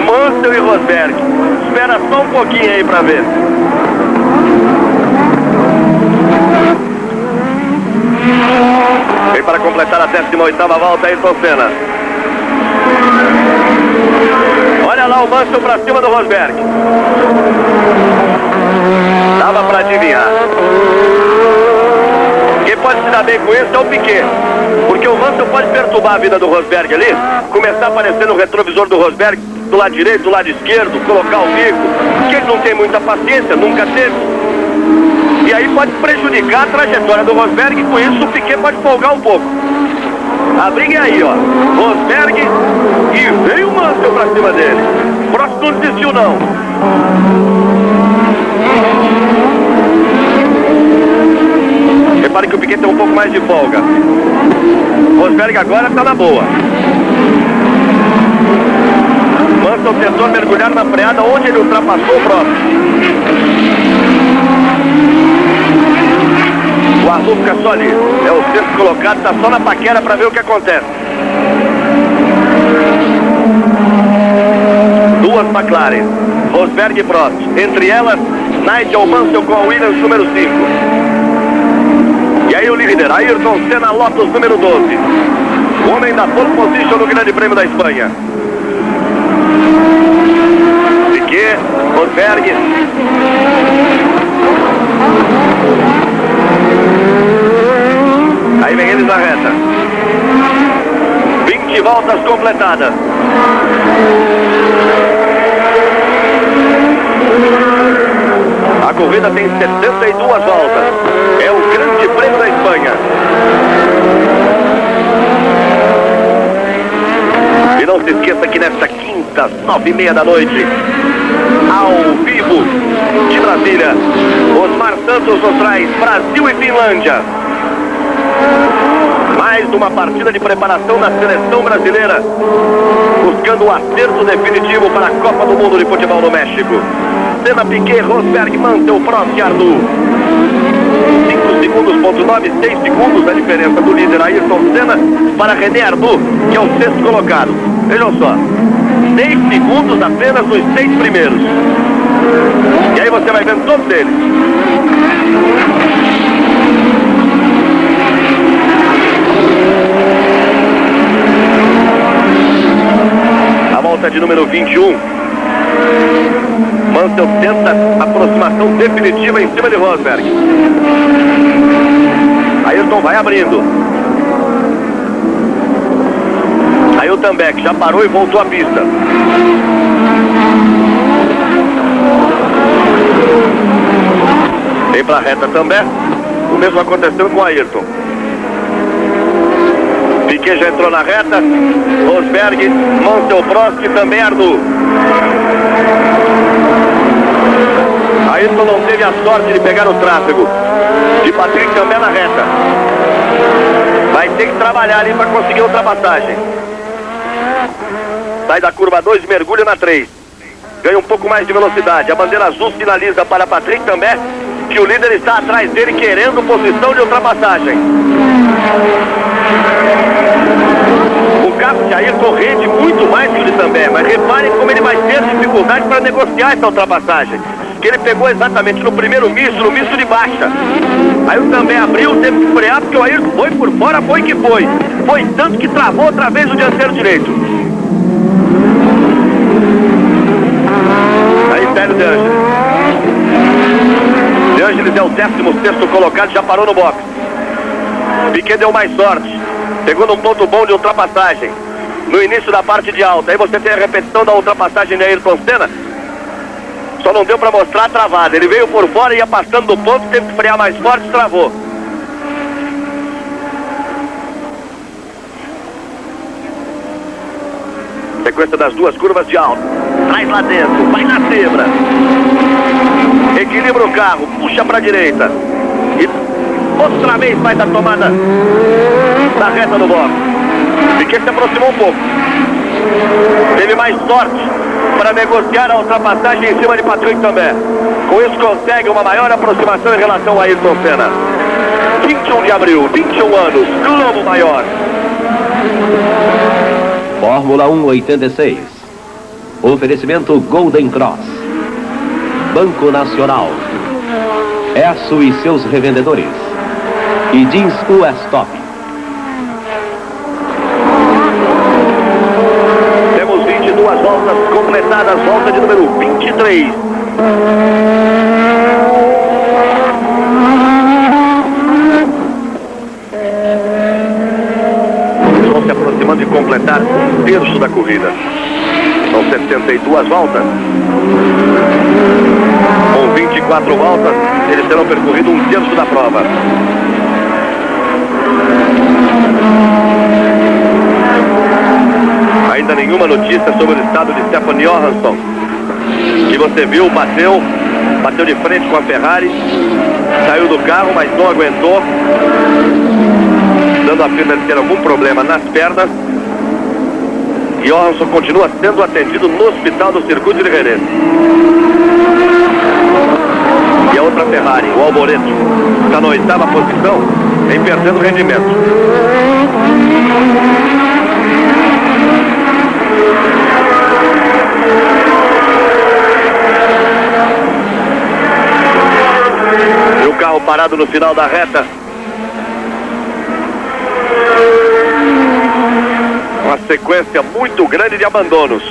Mansell e Rosberg. Espera só um pouquinho aí pra ver. Vem para completar a 18ª volta, Ayrton Senna. Olha lá o Mansell para cima do Rosberg. Dava para adivinhar. Quem pode se dar bem com isso é o Piquet. Porque o Mansell pode perturbar a vida do Rosberg ali, começar a aparecer no retrovisor do Rosberg, do lado direito, do lado esquerdo, colocar o bico, porque ele não tem muita paciência, nunca teve. E aí pode prejudicar a trajetória do Rosberg, e com isso o Piquet pode folgar um pouco. A briga é aí, ó. Rosberg e veio o Mansell pra cima dele. Prost não desistiu, não. Repare que o Piquet tem um pouco mais de folga. Rosberg agora tá na boa. Mansell tentou mergulhar na freada onde ele ultrapassou o Prost. O Arnoux fica só ali. É o sexto colocado, tá só na paquera para ver o que acontece. Duas McLaren, Rosberg e Prost. Entre elas, Nigel Mansell com a Williams número 5. E aí o líder, Ayrton Senna, Lotus número 12. O homem da pole position no Grande Prêmio da Espanha. Piquet, Rosberg. Aí vem eles na reta. 20 voltas completadas. A corrida tem 72 voltas. É o Grande Prêmio da Espanha. E não se esqueça que nesta quinta, 9h30 da noite, ao vivo de Brasília, Osmar Santos nos traz Brasil e Finlândia. Mais uma partida de preparação da seleção brasileira, buscando o acerto definitivo para a Copa do Mundo de Futebol no México. Senna, Piquet, Rosberg, Mansell, Prost e Arnoux. 5 segundos, ponto 9, 6 segundos a diferença do líder Ayrton Senna para René Arnoux, que é o sexto colocado. Vejam só, 6 segundos apenas nos 6 primeiros. E aí você vai vendo todos eles. A volta de número 21. Mansell tenta a aproximação definitiva em cima de Rosberg. Ayrton vai abrindo. Aí o Tambeck já parou e voltou à pista. Vem pra reta também. O mesmo aconteceu com o Ayrton. Piquet já entrou na reta. Rosberg, Mansell, Prost e também Arnoux. Ayrton não teve a sorte de pegar o tráfego. De Patrick também na reta. Vai ter que trabalhar ali para conseguir a ultrapassagem. Sai da curva 2 e mergulha na 3. Ganha um pouco mais de velocidade. A bandeira azul sinaliza para Patrick também que o líder está atrás dele querendo posição de ultrapassagem. O carro de Ayrton rende muito mais que o de também, mas reparem como ele vai ter dificuldade para negociar essa ultrapassagem. Que ele pegou exatamente no primeiro misto, no misto de baixa. Aí o também abriu, teve que frear porque o Ayrton foi por fora, foi que foi. Foi tanto que travou outra vez o dianteiro direito. Aí Célio De Angelis. De Angelis é o 16º colocado, já parou no box. Piquet deu mais sorte. Pegou num ponto bom de ultrapassagem. No início da parte de alta. Aí você tem a repetição da ultrapassagem de Ayrton Senna. Só não deu para mostrar a travada. Ele veio por fora e ia passando do ponto, teve que frear mais forte e travou. Sequência das duas curvas de alta. Traz lá dentro, vai na zebra. Equilibra o carro, puxa para a direita. E outra vez vai da tomada da reta do box. Piquet se aproximou um pouco. Teve mais sorte para negociar a ultrapassagem em cima de Patrick também. Com isso consegue uma maior aproximação em relação a Ayrton Senna. 21 de abril, 21 anos, Globo Maior. Fórmula 1 86. Oferecimento Golden Cross. Banco Nacional. ESSO e seus revendedores. e Jeans US Top. Temos 22 voltas completadas, volta de número 23. Estão se aproximando de completar um terço da corrida. São 72 voltas. Com 24 voltas, eles terão percorrido um terço da prova. Ainda nenhuma notícia sobre o estado de Stefan Johansson, que você viu, bateu de frente com a Ferrari, saiu do carro, mas não aguentou, dando a pena de ter algum problema nas pernas. Johansson continua sendo atendido no hospital do circuito de Jerez. E a outra Ferrari, o Alboreto, está na 8ª posição, vem perdendo rendimento. E o carro parado no final da reta. Uma sequência muito grande de abandonos.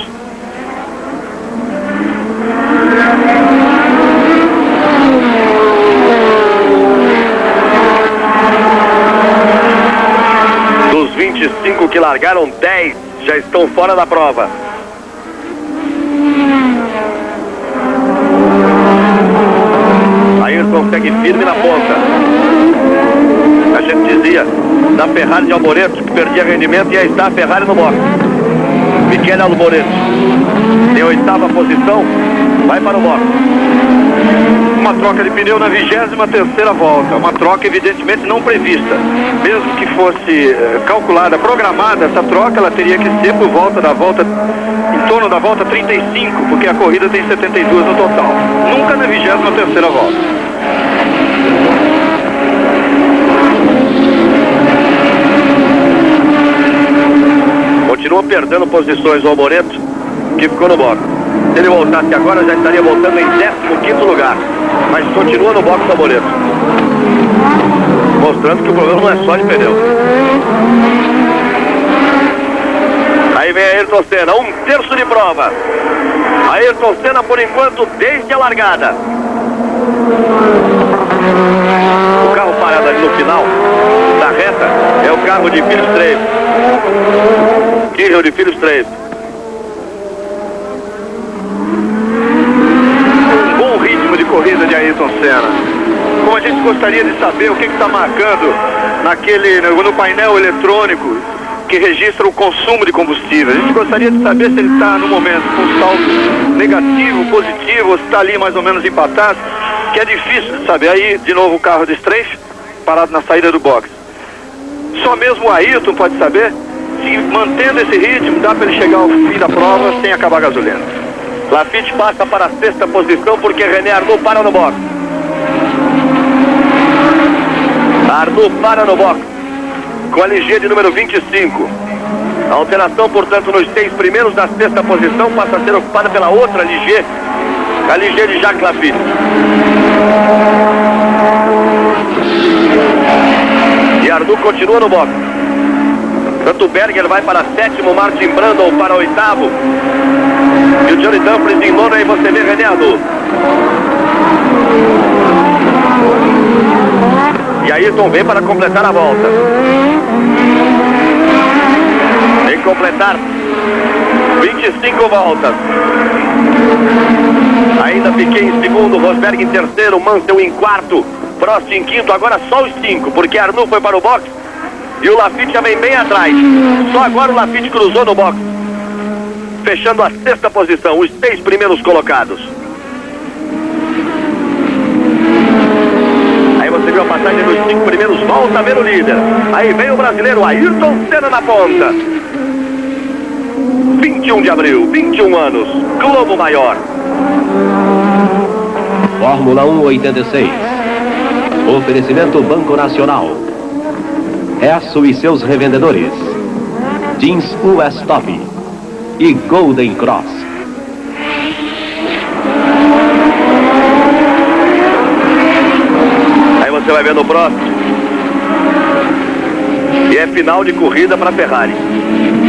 Dos 25 que largaram, 10 já estão fora da prova. Ayrton segue firme na ponta. A gente dizia da Ferrari de Alboreto que perdia rendimento, e aí está a Ferrari no box. Michele Alboreto em 8ª posição, vai para o box. Uma troca de pneu na 23ª volta, uma troca evidentemente não prevista. Mesmo que fosse calculada, programada, essa troca ela teria que ser por volta da volta, em torno da volta 35, porque a corrida tem 72 no total. Nunca na 23ª volta. Continua perdendo posições o Alboreto, que ficou no box. Se ele voltasse agora, já estaria voltando em 15º lugar. Mas continua no box o Alboreto, mostrando que o problema não é só de pneu. Aí vem Ayrton Senna, um terço de prova. Ayrton Senna, por enquanto, desde a largada. O carro parado ali no final da reta é o carro de Philip Strafe. Kirill de Philip Strafe. Um bom ritmo de corrida de Ayrton Senna. Como a gente gostaria de saber o que está marcando no painel eletrônico que registra o consumo de combustível. A gente gostaria de saber se ele está no momento com saldo negativo, positivo, ou se está ali mais ou menos empatado, que é difícil de saber. Aí, de novo, o carro de Strafe parado na saída do box. Só mesmo o Ayrton pode saber se, mantendo esse ritmo, dá para ele chegar ao fim da prova sem acabar a gasolina. Laffite passa para a 6ª posição porque René Arnoux para no box. Arnoux para no box com a Ligier de número 25. A alteração, portanto, nos 6 primeiros da 6ª posição passa a ser ocupada pela outra Ligier, a Ligier de Jacques Laffite. E Arnoux continua no box. Tanto Berger vai para 7º, Martin Brundle para 8º. E o Johnny Dumfries em 9º, e você vê René Arnoux. E Ayrton vem para completar a volta. Vem completar 25 voltas. Ainda fiquei em 2º, Rosberg em 3º, Mansell em 4º, Prost em 5º, agora só os 5, porque Arnoux foi para o box e o Laffite já vem bem atrás. Só agora o Laffite cruzou no box, fechando a 6ª posição, os 6 primeiros colocados. Aí você viu a passagem dos 5 primeiros, volta a ver o líder. Aí vem o brasileiro Ayrton Senna na ponta. 21 de abril, 21 anos, Globo Maior. Fórmula 1 86. Oferecimento Banco Nacional. Esso e seus revendedores. Jeans US Top e Golden Cross. Aí você vai vendo o próximo. E é final de corrida para a Ferrari.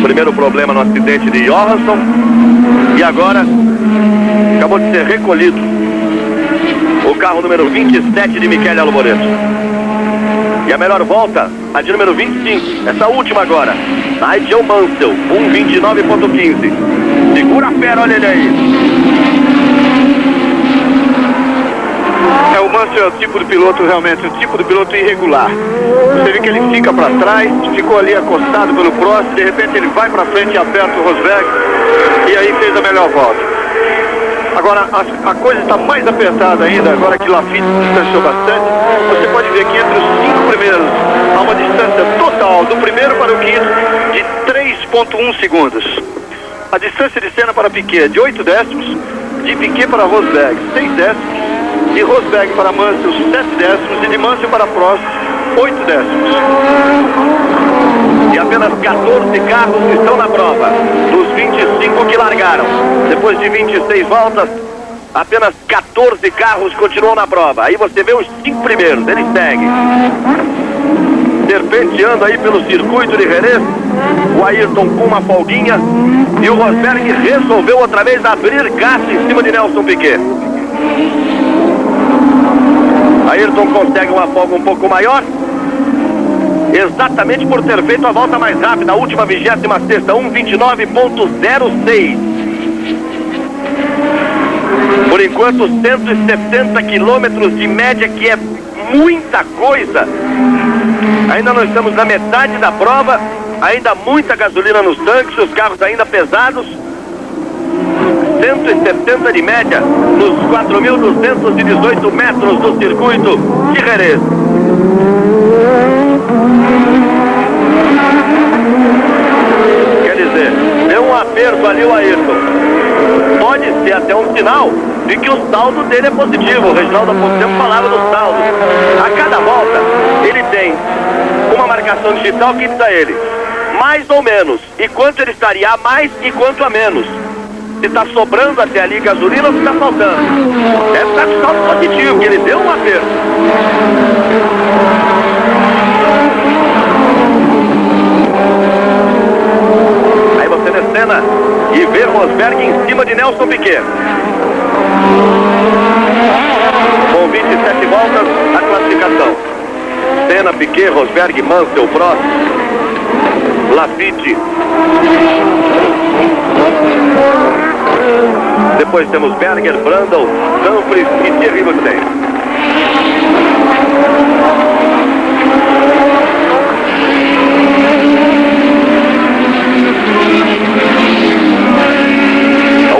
Primeiro problema no acidente de Johansson. E agora acabou de ser recolhido o carro número 27 de Michele Alboreto. E a melhor volta, a de número 25, essa última agora, Nigel Mansell, 1:29.15. Segura a fera, olha ele aí. O Mansell é o tipo de piloto realmente, um tipo de piloto irregular. Você vê que ele fica para trás, ficou ali acostado pelo Prost, de repente ele vai para frente e aperta o Rosberg, e aí fez a melhor volta. Agora a coisa está mais apertada ainda, agora que Lafitte distanciou bastante. Você pode ver que entre os 5 primeiros há uma distância total do primeiro para o quinto de 3,1 segundos. A distância de Senna para Piquet é de 8 décimos, de Piquet para Rosberg 6 décimos, de Rosberg para Mansell 7 décimos e de Mansell para Prost 8 décimos. E apenas 14 carros estão na prova, dos 25 que largaram. Depois de 26 voltas, apenas 14 carros continuam na prova. Aí você vê os 5 primeiros, eles seguem serpenteando aí pelo circuito de Jerez. O Ayrton com uma folguinha e o Rosberg resolveu outra vez abrir gasto em cima de Nelson Piquet. Ayrton consegue uma folga um pouco maior, exatamente por ter feito a volta mais rápida, a última 26ª, 1:29.06. Por enquanto 170 quilômetros de média, que é muita coisa. Ainda não estamos na metade da prova, ainda muita gasolina nos tanques, os carros ainda pesados. 170 de média nos 4.218 metros do circuito de Jerez. Quer dizer, deu um aperto ali o Ayrton. Pode ser até um sinal de que o saldo dele é positivo. O Reginaldo há pouco tempo falava do saldo. A cada volta ele tem uma marcação digital que diz a ele mais ou menos, e quanto ele estaria a mais e quanto a menos. Se está sobrando até ali gasolina ou se está faltando. Deve estar com saldo positivo, que ele deu um aperto. Aí você vê Senna e vê Rosberg em cima de Nelson Piquet. Com 27 voltas, a classificação. Senna, Piquet, Rosberg, Mansell, Prost, Lafitte. Depois temos Berger, Brundle, Humphries e Thierry Boutsen.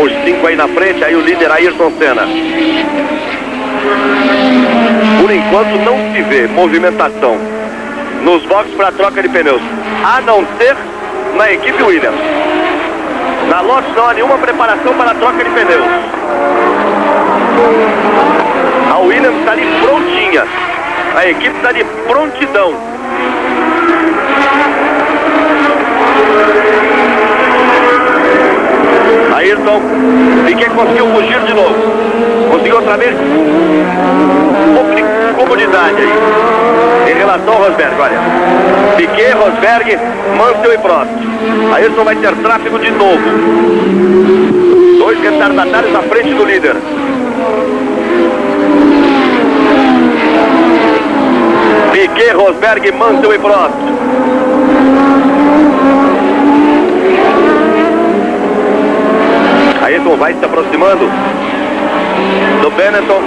Os 5 aí na frente, aí o líder Ayrton Senna. Por enquanto não se vê movimentação nos boxes para troca de pneus, a não ser na equipe Williams. Na Lotus não há nenhuma preparação para a troca de pneus. A Williams está ali prontinha. A equipe está de prontidão. Ayrton, Piquet conseguiu fugir de novo. Conseguiu outra vez um pouco de comodidade aí em relação ao Rosberg. Olha, Piquet, Rosberg, Mansell e Prost. Ayrton vai ter tráfego de novo. 2 retardatários à frente do líder. Piquet, Rosberg, Mansell e Prost. Ayrton vai se aproximando do Benetton.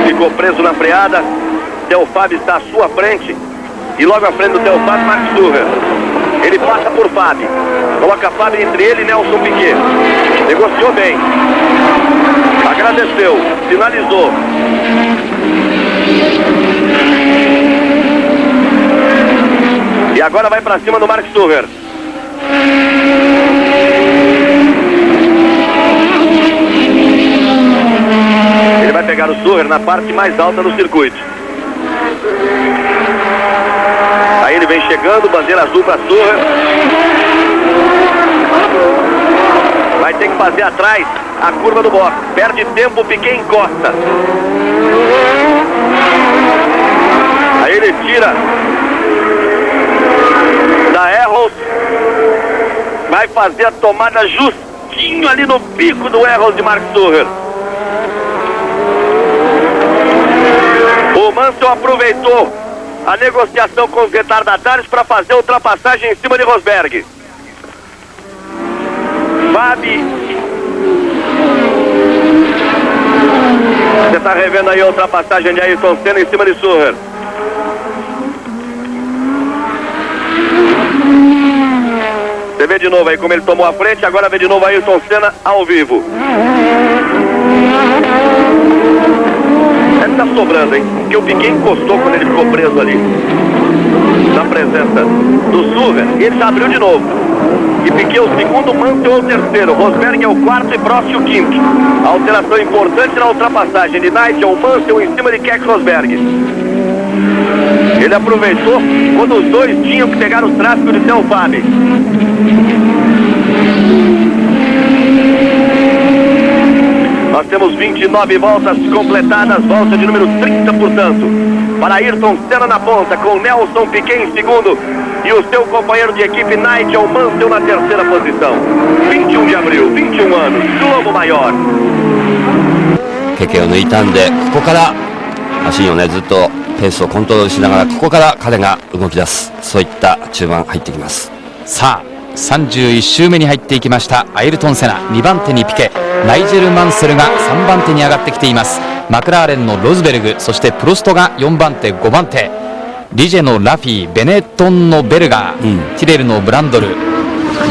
Ficou preso na freada. Theo Fábio está à sua frente. E logo à frente do Theo Fábio, Max Surrer. Ele passa por Fábio. Coloca Fábio entre ele e Nelson Piquet. Negociou bem. Agradeceu. Finalizou. E agora vai para cima do Mark Surrer. Ele vai pegar o Surrer na parte mais alta do circuito. Aí ele vem chegando, bandeira azul para Surrer. Vai ter que fazer atrás a curva do box. Perde tempo, Piquet encosta. Aí ele tira da Errol, vai fazer a tomada justinho ali no pico do Errol de Mark Sucher. O Mansell aproveitou a negociação com os retardatários para fazer a ultrapassagem em cima de Rosberg. Fabi, você está revendo aí a ultrapassagem de Ayrton Senna em cima de Sucher. Você vê de novo aí como ele tomou a frente, agora vê de novo Ayrton Senna ao vivo. Deve estar sobrando, hein? Porque o Piquet encostou quando ele ficou preso ali, na presença do Sucher, e ele já abriu de novo. E Piquet o segundo, Mansell é o terceiro, Rosberg é o quarto e Prost o quinto. A alteração importante na ultrapassagem de Nigel Mansell em cima de Keck Rosberg. Ele aproveitou quando os dois tinham que pegar o tráfego de Theo Fabi. Nós temos 29 voltas completadas, volta de número 30, portanto, para Ayrton Senna na ponta, com Nelson Piquet em segundo e o seu companheiro de equipe Nigel Mansell na terceira posição. 21 de abril, 21 anos, Globo Maior. 経験を抜いたんで、ここからマシンをねずっとペースをコントロールしながら、ここから彼が動き出す、そういった中盤入ってきます。さあ31周目に入っていきました。アイルトン・セナ2番手にピケ、ナイジェル・マンセルが3番手に上がってきています。マクラーレンのロズベルグ、そしてプロストが4番手5番手、リジェのラフィー、ベネトンのベルガー、ティレルのブランドル、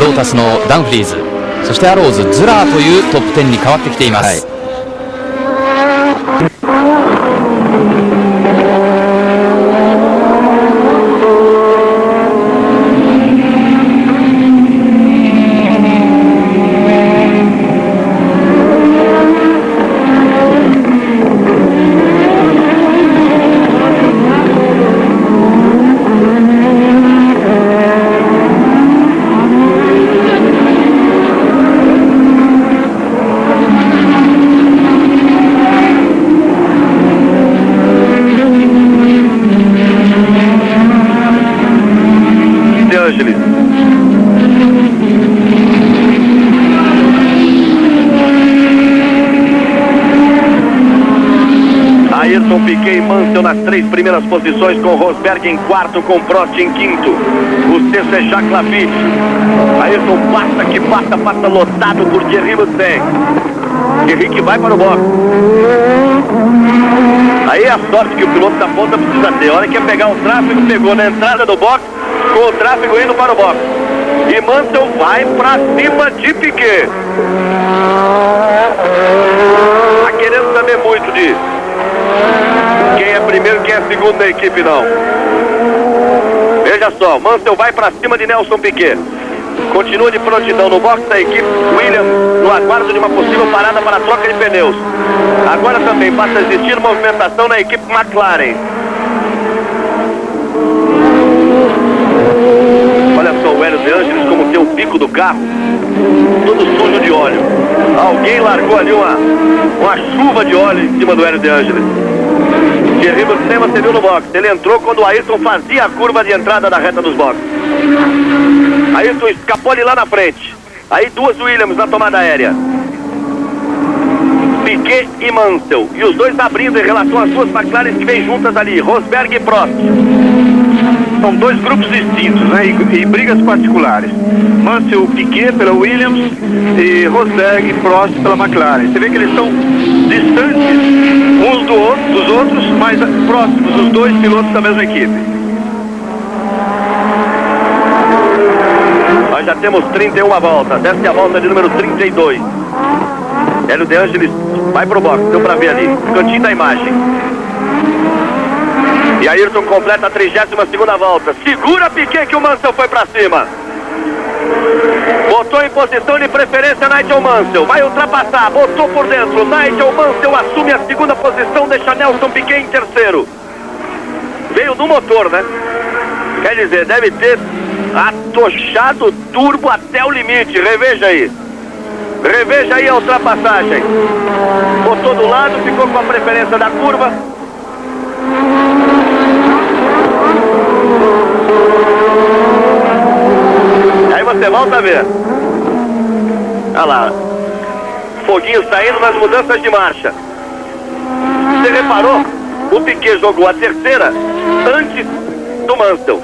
ロータスのダンフリーズ、そしてアローズ、ズラーというトップ10に変わってきています。Ayrton, Piquet e Mansell nas 3 primeiras posições, com Rosberg em quarto, com Prost em quinto. O sexto é Jacques Lafitte. Ayrton passa lotado por Thierry Mustang. Thierry que vai para o box. Aí é a sorte que o piloto da ponta precisa ter. A hora que ia pegar o tráfego, pegou na entrada do box, com o tráfego indo para o box. E Mansell vai para cima de Piquet. Tá querendo saber muito de quem é primeiro e quem é segundo da equipe, não. Veja só, Mansell vai para cima de Nelson Piquet. Continua de prontidão no box da equipe Williams, no aguardo de uma possível parada para a troca de pneus. Agora também passa a existir movimentação na equipe McLaren. Olha só o Hélio de Angelis como tem o pico do carro todo sujo de óleo. Alguém largou ali uma chuva de óleo em cima do Hélio de Angelis. Thierry Mustang você viu no box. Ele entrou quando o Ayrton fazia a curva de entrada da reta dos boxes. Ayrton escapou ali lá na frente. Aí 2 Williams na tomada aérea. Piquet e Mansell. E os dois abrindo em relação às 2 McLaren que vêm juntas ali, Rosberg e Prost. São 2 grupos distintos, né? E brigas particulares. Mansell, Piquet pela Williams e Rosberg e Prost pela McLaren. Você vê que eles estão distantes uns dos outros, mas próximos, os 2 pilotos da mesma equipe. Nós já temos 31 voltas. Essa é a volta de número 32. Hélio de Angelis vai pro box, deu pra ver ali, cantinho da imagem. E Ayrton completa a 32ª volta. Segura Piquet que o Mansell foi pra cima. Botou em posição de preferência Nigel Mansell. Vai ultrapassar, botou por dentro. Nigel Mansell assume a 2ª posição, deixa Nelson Piquet em terceiro. Veio no motor, né? Quer dizer, deve ter atochado o turbo até o limite. Reveja aí. Reveja aí a ultrapassagem. Botou do lado, ficou com a preferência da curva. Aí você volta a ver. Olha lá. Foguinho saindo nas mudanças de marcha. Você reparou? O Piquet jogou a terceira antes do Mansell.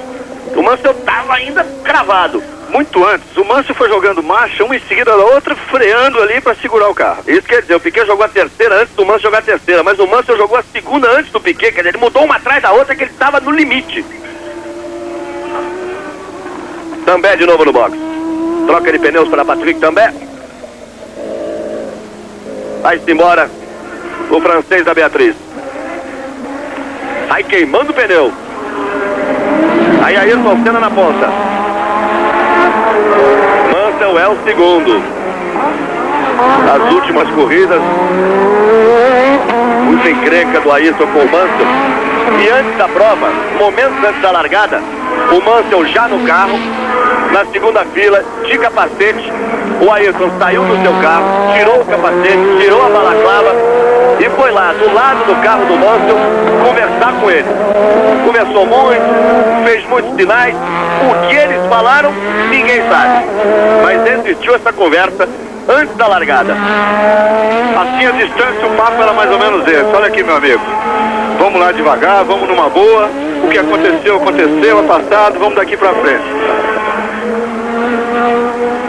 O Mansell estava ainda cravado. Muito antes, o Mansell foi jogando marcha, uma em seguida da outra, freando ali para segurar o carro. Isso quer dizer, o Piquet jogou a terceira antes do Mansell jogar a terceira, mas o Mansell jogou a segunda antes do Piquet, quer dizer, ele mudou uma atrás da outra, que ele estava no limite. També de novo no box. Troca de pneus para Patrick També. Vai-se embora o francês da Beatriz. Sai queimando o pneu. Aí Ayrton Senna na ponta. Mansell é o segundo. As últimas corridas, muita encrenca do Ayrton com o Mansell. E antes da prova, momentos antes da largada, o Mansell já no carro, na segunda fila, de capacete. O Ayrton saiu do seu carro, tirou o capacete, tirou a balaclava e foi lá, do lado do carro do Mansell, conversar com ele. Conversou muito, fez muitos sinais. O que eles falaram, ninguém sabe. Mas existiu essa conversa antes da largada. Assim, a distância, o papo era mais ou menos esse. Olha aqui, meu amigo. Vamos lá devagar, vamos numa boa. O que aconteceu, aconteceu, é passado, vamos daqui pra frente.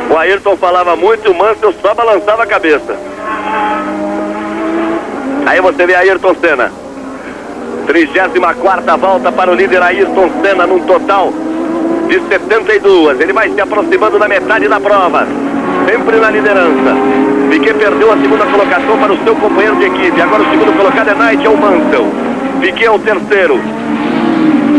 O Ayrton falava muito e o Mansell só balançava a cabeça. Aí você vê Ayrton Senna. 34ª volta para o líder Ayrton Senna, num total de 72. Ele vai se aproximando da metade da prova, sempre na liderança. Piquet perdeu a segunda colocação para o seu companheiro de equipe. Agora o segundo colocado é Knight, é o Mansell. Piquet é o terceiro.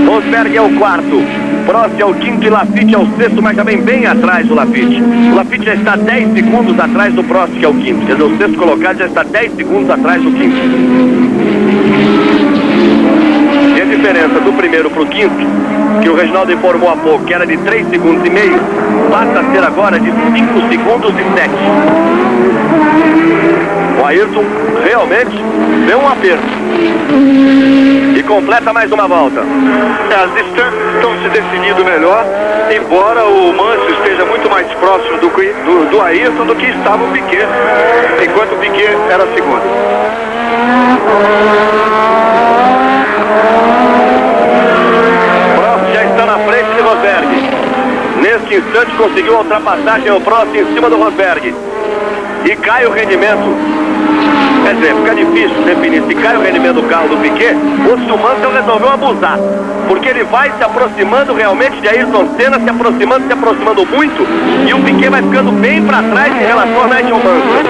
Rosberg é o quarto. Prost é o quinto e Lafitte é o sexto, mas também bem atrás do Lafitte. O Lafitte já está 10 segundos atrás do Prost, que é o quinto. Quer dizer, o sexto colocado já está 10 segundos atrás do quinto. E a diferença do primeiro para o quinto, que o Reginaldo informou há pouco, que era de 3 segundos e meio, passa a ser agora de 5 segundos e 7. O Ayrton realmente deu um aperto. E completa mais uma volta. As distâncias estão se definindo melhor, embora o Mansell esteja muito mais próximo do Ayrton do que estava o Piquet, enquanto o Piquet era segundo. Prost já está na frente de Rosberg. Neste instante conseguiu a ultrapassagem ao Prost em cima do Rosberg. E cai o rendimento. Quer dizer, fica difícil definir se cai o rendimento do carro do Piquet ou se o Mansell resolveu abusar. Porque ele vai se aproximando realmente de Ayrton Senna, se aproximando muito, e o Piquet vai ficando bem para trás em relação a Nigel Mansell.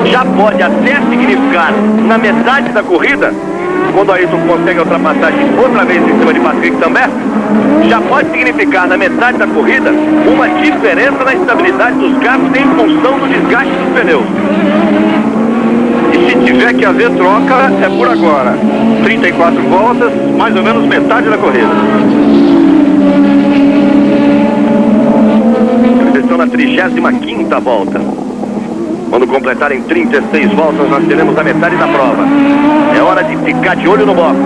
Já pode até significar, na metade da corrida, quando o Ayrton consegue a ultrapassagem outra vez em cima de Patrick També, já pode significar na metade da corrida uma diferença na estabilidade dos carros em função do desgaste dos pneus. E se tiver que haver troca, é por agora. 34 voltas, mais ou menos metade da corrida. Eles estão na 35ª volta. Quando completarem 36 voltas, nós teremos a metade da prova. É hora de ficar de olho no bloco.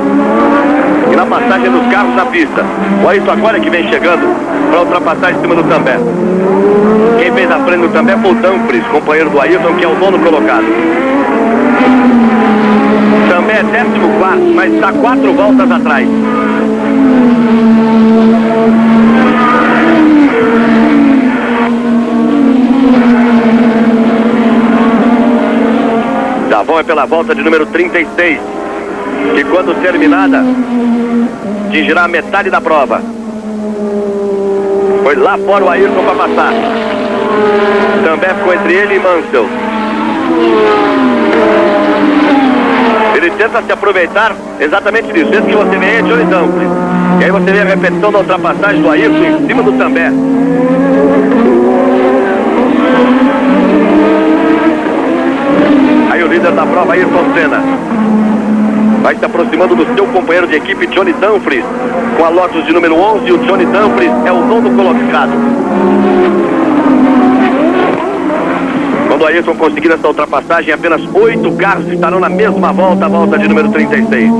E na passagem dos carros na pista. O Ayrton agora que vem chegando para ultrapassar em cima do També. Quem fez a frente do També foi o Dumfries, companheiro do Ayrton, que é o nono colocado. També é 14º, mas está 4 voltas atrás. Davon é pela volta de número 36, que quando terminada atingirá a metade da prova. Foi lá fora o Ayrton para passar. Também ficou entre ele e Mansell. Ele tenta se aproveitar exatamente disso. Esse que você vê aí é Johnny Dumfries. E aí você vê a repetição da ultrapassagem do Ayrton em cima do També. Aí o líder da prova, Ayrton Senna, vai se aproximando do seu companheiro de equipe, Johnny Dumfries, com a Lotus de número 11. O Johnny Dumfries é o nono colocado. Quando o Ayrton conseguir essa ultrapassagem, apenas 8 carros estarão na mesma volta, a volta de número 36.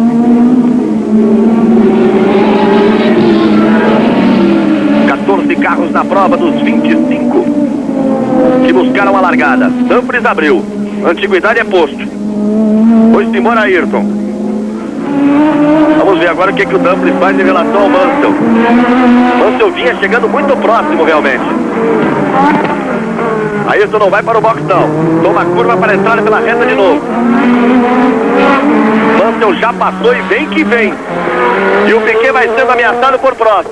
carros na prova dos 25 que buscaram a largada. Dumfries abriu. Antiguidade é posto. Foi-se embora Ayrton. Vamos ver agora o que o Dumfries faz em relação ao Mansell. Mansell vinha chegando muito próximo realmente. Ayrton não vai para o box não. Toma a curva para entrar pela reta de novo. Mansell já passou e vem que vem. E o Piquet vai sendo ameaçado por Prost.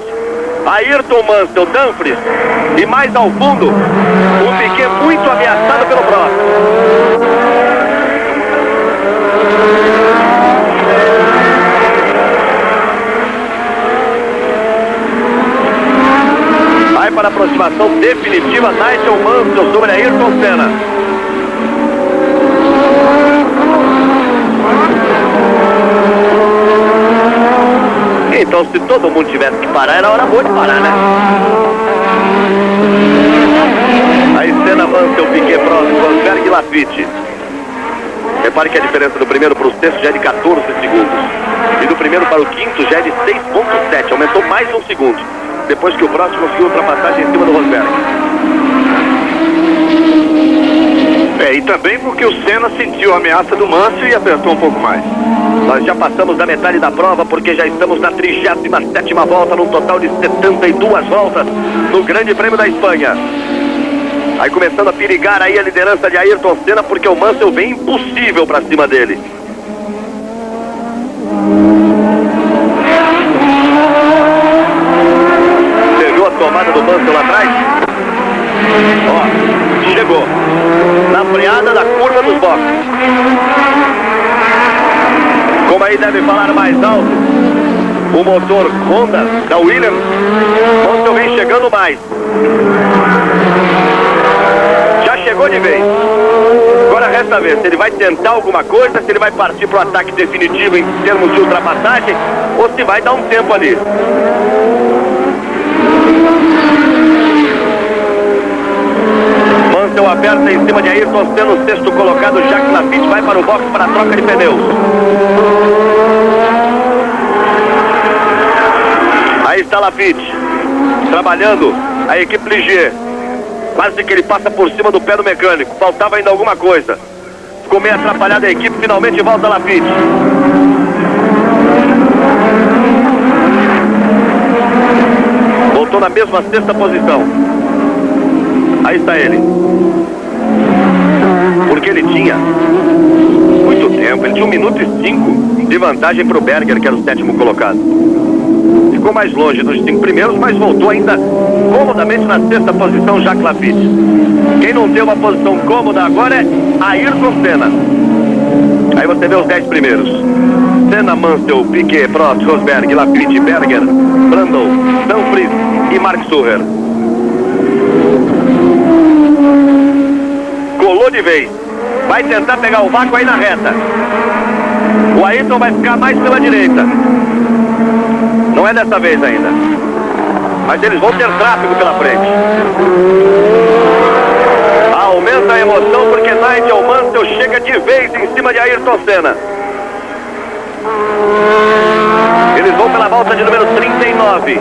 Ayrton, Mansell, Dumfries. E mais ao fundo, o Piquet muito ameaçado pelo Prost. Vai para a aproximação definitiva Nigel Mansell sobre Ayrton Senna. Então, se todo mundo tivesse que parar, era hora boa de parar, né? Aí Senna, Mansell, Piquet, Prost, Rosberg e Lafitte. Repare que a diferença do primeiro para o sexto já é de 14 segundos. E do primeiro para o quinto já é de 6,7. Aumentou mais um segundo. Depois que o Prost conseguiu ultrapassagem em cima do Rosberg. E também porque o Senna sentiu a ameaça do Mansell e apertou um pouco mais. Nós já passamos da metade da prova porque já estamos na 37ª volta, num total de 72 voltas no Grande Prêmio da Espanha. Aí começando a perigar aí a liderança de Ayrton Senna porque o Mansell vem impossível para cima dele. Você viu a tomada do Mansell lá atrás? Ó, chegou na freada da curva dos boxes. Como aí deve falar mais alto o motor Honda da Williams, Mansell vem chegando mais. Já chegou de vez. Agora resta ver se ele vai tentar alguma coisa, se ele vai partir para o ataque definitivo em termos de ultrapassagem ou se vai dar um tempo ali. Mansell aperta em cima de Ayrton Senna, o sexto colocado, Jacques Lafitte, vai para o box para a troca de pneus. Aí está Lafitte, trabalhando a equipe Ligier. Quase que ele passa por cima do pé do mecânico, faltava ainda alguma coisa. Ficou meio atrapalhada a equipe, finalmente volta Lafitte. Voltou na mesma sexta posição. Aí está ele. Porque ele tinha muito tempo, ele tinha 1 minuto e 5 de vantagem para o Berger, que era o sétimo colocado. Ficou mais longe dos 5 primeiros, mas voltou ainda comodamente na sexta posição, Jacques Lafitte. Quem não tem uma posição cômoda agora é Ayrton Senna. Aí você vê os 10 primeiros. Senna, Mansell, Piquet, Prost, Rosberg, Lafitte, Berger, Brundle, Dumfries e Mark Sucher. Colou de vez. Vai tentar pegar o vácuo aí na reta. O Ayrton vai ficar mais pela direita. Não é dessa vez ainda. Mas eles vão ter tráfego pela frente. Aumenta a emoção porque Nigel Mansell chega de vez em cima de Ayrton Senna. Eles vão pela volta de número 39.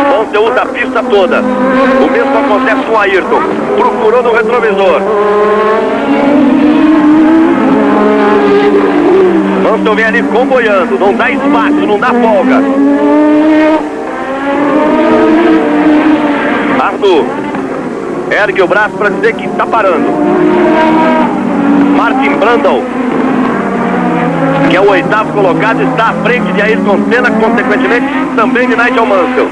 Mansell usa a pista toda. O mesmo acontece com o Ayrton. Procurou no retrovisor. Mansell vem ali comboiando, não dá espaço, não dá folga. Arthur ergue o braço para dizer que está parando. Martin Brundle, que é o 8º colocado, está à frente de Ayrton Senna, consequentemente também de Nigel Mansell.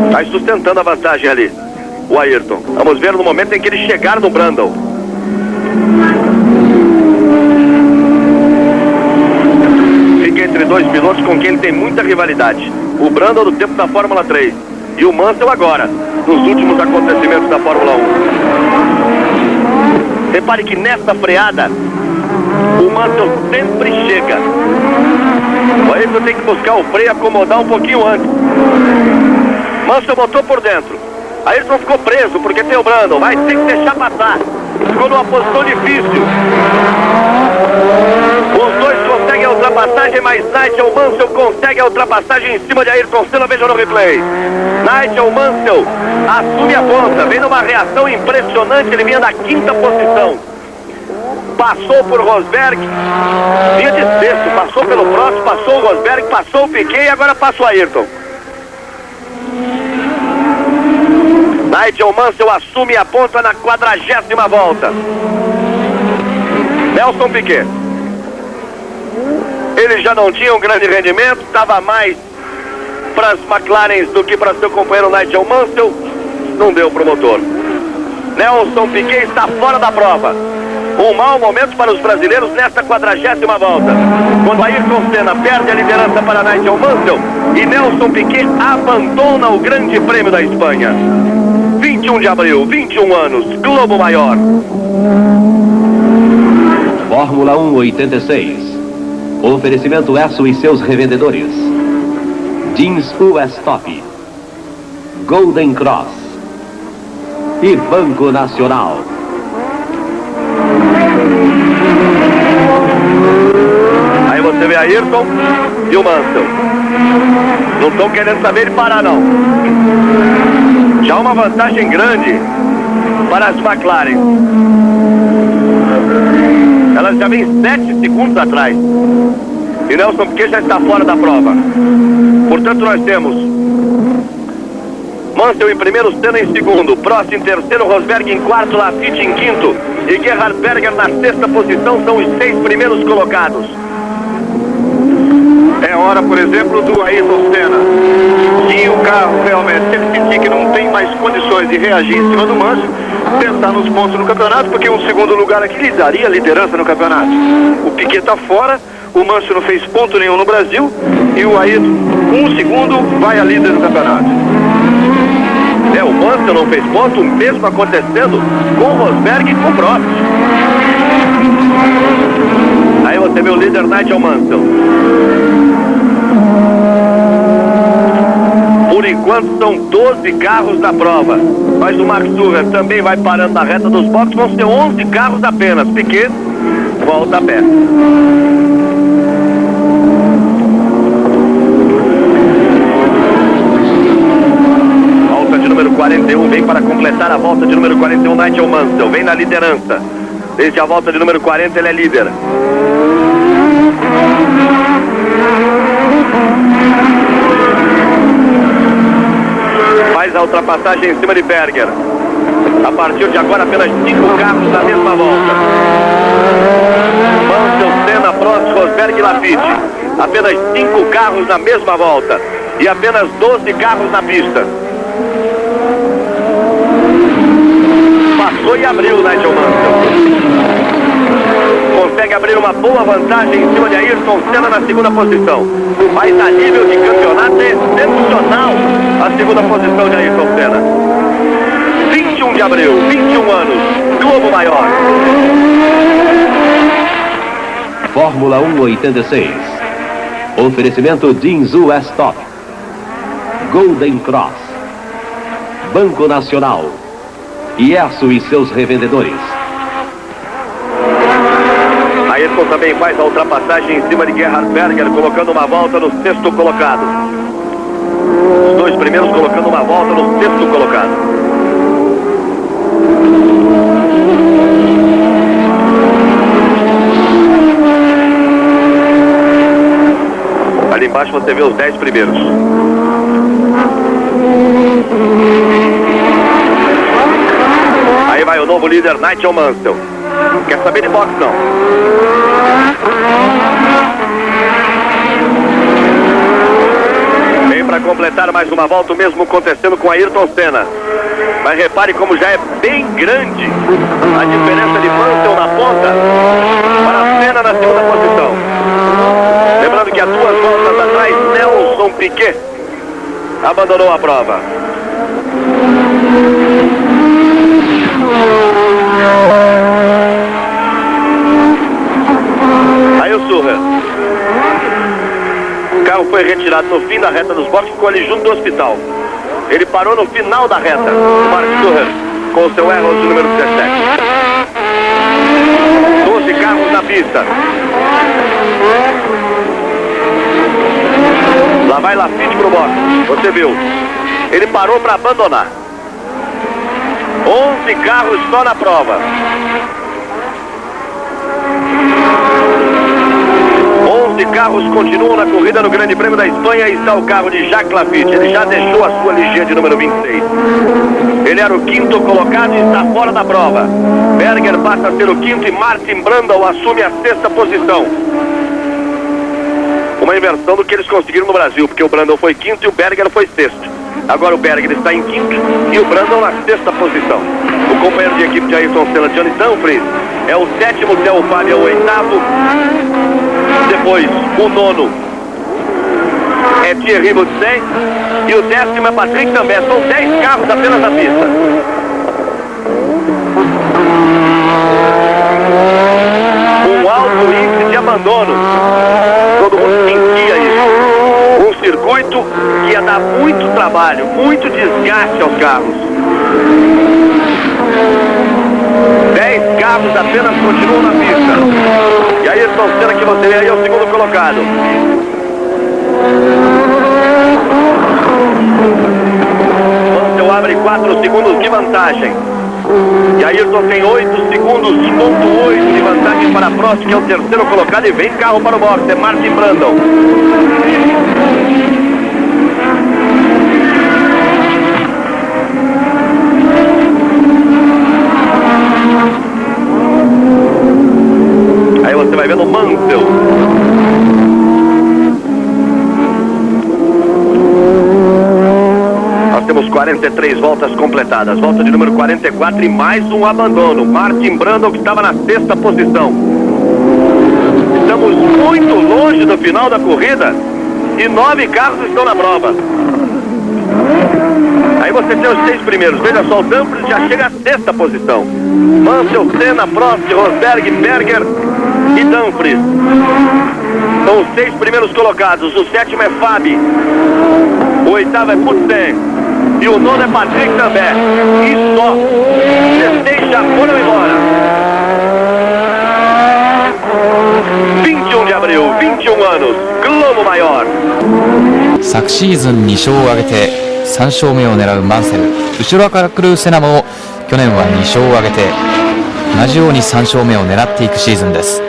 Está sustentando a vantagem ali, o Ayrton. Vamos ver no momento em que ele chegar no Brundle. Fica entre dois pilotos com quem ele tem muita rivalidade. O Brundle do tempo da Fórmula 3 e o Mansell agora, nos últimos acontecimentos da Fórmula 1. Repare que nessa freada o Mansell sempre chega. O Ayrton tem que buscar o freio e acomodar um pouquinho antes. Mansell botou por dentro. Ayrton ficou preso porque tem o Brundle. Vai ter que deixar passar. ficou numa posição difícil. Os dois conseguem a ultrapassagem, mas Nigel Mansell consegue a ultrapassagem em cima de Ayrton Senna. Veja no replay. Nigel Mansell assume a ponta, vem numa reação impressionante, ele vinha da 5ª posição. Passou por Rosberg, vinha de 6º, passou pelo Prost, passou o Rosberg, passou o Piquet e agora passa o Ayrton. Nigel Mansell assume a ponta na 40ª volta. Nelson Piquet. Ele já não tinha um grande rendimento, estava mais para as McLarens do que para seu companheiro Nigel Mansell. Não deu para o motor. Nelson Piquet está fora da prova. Um mau momento para os brasileiros nesta 40ª volta. Quando Ayrton Senna perde a liderança para Nigel Mansell e Nelson Piquet abandona o Grande Prêmio da Espanha. 21 de abril, 21 anos, Globo Maior. Fórmula 1 86. Oferecimento Esso e seus revendedores. Jeans US Top, Golden Cross e Banco Nacional. Aí você vê Ayrton e o Mansell. Não estão querendo saber de parar, não. Já uma vantagem grande para as McLaren. Elas já vêm 7 segundos atrás. E Nelson Piquet já está fora da prova. Portanto, nós temos Mansell em primeiro, Senna em segundo, Prost em terceiro, Rosberg em quarto, Lafitte em quinto e Gerhard Berger na 6ª posição. São os 6 primeiros colocados. É hora, por exemplo, do Ayrton Senna. Se o carro realmente ele sentir que não tem mais condições de reagir em cima do Mansell, tentar nos pontos no campeonato, porque um segundo lugar aqui lhe daria liderança no campeonato. O Piquet está fora, o Mansell não fez ponto nenhum no Brasil e o Ayrton, um segundo, vai a líder do campeonato. O Mansell não fez ponto, o mesmo acontecendo com o Rosberg e com o Prost. Aí você vê o líder Nigel Mansell. Por enquanto são 12 carros na prova, mas o Max Surrer também vai parando na reta dos boxes. Vão ser 11 carros apenas. Piquet volta a pé. Volta de número 41, vem para completar a volta de número 41 Nigel Mansell, vem na liderança. Desde a volta de número 40 ele é líder. Faz a ultrapassagem em cima de Berger. A partir de agora apenas 5 carros na mesma volta. Mansell, Senna, Prost, Rosberg e Lafitte. Apenas 5 carros na mesma volta. E apenas 12 carros na pista. Passou e abriu o Nigel Mansell. Consegue abrir uma boa vantagem em cima de Ayrton Senna na 2ª posição. Mas a nível de campeonato é excepcional a 2ª posição de Ayrton Senna. 21 de abril, 21 anos, Globo Maior. Fórmula 1 86. Oferecimento Jeans US Top, Golden Cross, Banco Nacional e Esso e seus revendedores. Ayrton também faz a ultrapassagem em cima de Gerhard Berger, colocando uma volta no 6º colocado. Os 2 primeiros colocando uma volta no 6º colocado. Ali embaixo você vê os 10 primeiros. Aí vai o novo líder Nigel Mansell. Quer saber de boxe não. Vem para completar mais uma volta, o mesmo acontecendo com Ayrton Senna. Mas repare como já é bem grande a diferença de Mansell na ponta para Senna na 2ª posição. Lembrando que há 2 voltas atrás, Nelson Piquet abandonou a prova. Aí o Surrer. O carro foi retirado no fim da reta dos boxes, ficou ali junto do hospital. Ele parou no final da reta, o Mark Surrer, com o seu erro de número 17. pista. Lá vai Lafitte pro box. Você viu? Ele parou para abandonar. 11 carros só na prova. 11 carros continuam na corrida no Grande Prêmio da Espanha e está o carro de Jacques Lafitte. Ele já deixou a sua Ligier de número 26. Ele era o quinto colocado e está fora da prova. Berger passa a ser o quinto e Martin Brundle assume a sexta posição. Uma inversão do que eles conseguiram no Brasil, porque o Brundle foi quinto e o Berger foi sexto. Agora o Berger está em quinto e o Brundle na sexta posição. O companheiro de equipe de Ayrton Senna, Johnny Dumfries, é o sétimo, Theo Fábio é o oitavo. Depois o nono é Thierry Boutsen e o décimo é Patrick Tambay. São 10 carros apenas na pista. Um alto índice de abandono. Todo mundo sentia isso. Um circuito que ia dar muito trabalho, muito desgaste aos carros. 10 carros apenas continuam na pista. E aí Ayrton Senna, que você vê aí, é o segundo colocado. Mansell abre 4 segundos de vantagem. E Ayrton tem 8 segundos, ponto 8 de vantagem para Prost, que é o terceiro colocado, e vem carro para o box, é Martin Brundle. Aí você vai vendo o Mansell. Nós temos 43 voltas completadas. Volta de número 44 e mais um abandono. Martin Brundle, que estava na sexta posição. Estamos muito longe do final da corrida e 9 carros estão na prova. Aí você tem os 6 primeiros. Veja só, o Dumfries já chega à sexta posição. Mansell, Senna, Prost, Rosberg, Berger e Dumfries. São os 6 primeiros colocados. O sétimo é Fabi. O oitavo é Boutsen. E o nono é Patrick Tambay. E só. 16 já foram embora. 21 de abril, 21 anos. Globo Maior. 昨シーズン2勝を挙げて3勝目を狙うマンセル、後ろから来るセナも去年は2勝を挙げて同じように3勝目を狙っていくシーズンです。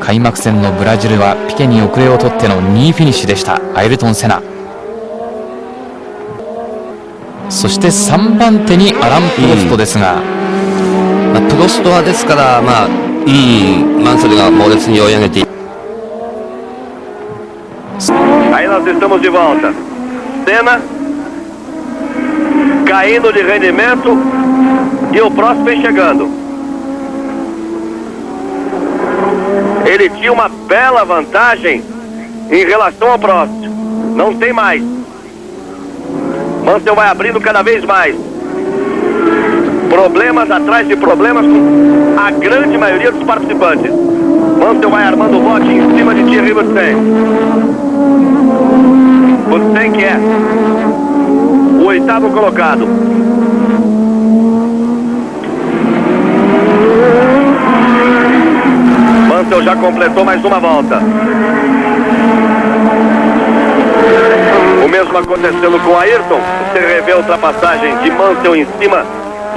開幕戦のブラジルはピケに遅れを取っての2位フィニッシュでしたアイルトン・セナ。そして3番手にアラン・プロストですが、プロストはですから、マンセルが猛烈に追い上げている。Aí nós estamos de volta. Senna caindo de rendimento e o Prost vem chegando. Ele tinha uma bela vantagem em relação ao Prost. Não tem mais. Mansell vai abrindo cada vez mais. Problemas atrás de problemas com a grande maioria dos participantes. Mansell vai armando o bote em cima de Thierry Boutsen. Boutsen que é o oitavo colocado. Mansell já completou mais uma volta. O mesmo acontecendo com Ayrton. Você revê a ultrapassagem de Mansell em cima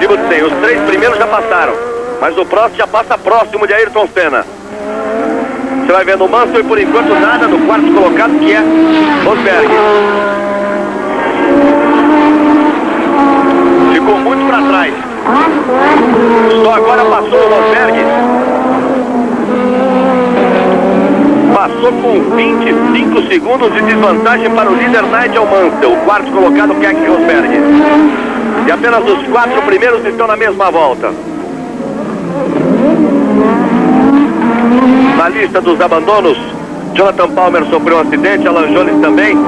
de Boutsen. Os 3 primeiros já passaram, mas o Prost já passa próximo de Ayrton Senna. Você vai vendo o Mansell e por enquanto nada do quarto colocado, que é Rosberg. Ficou muito para trás. Só agora passou o Rosberg. Passou com 25 segundos de desvantagem para o líder Nigel Mansell, o quarto colocado, Keke Rosberg. E apenas os 4 primeiros estão na mesma volta. Na lista dos abandonos, Jonathan Palmer sofreu um acidente, Alan Jones também.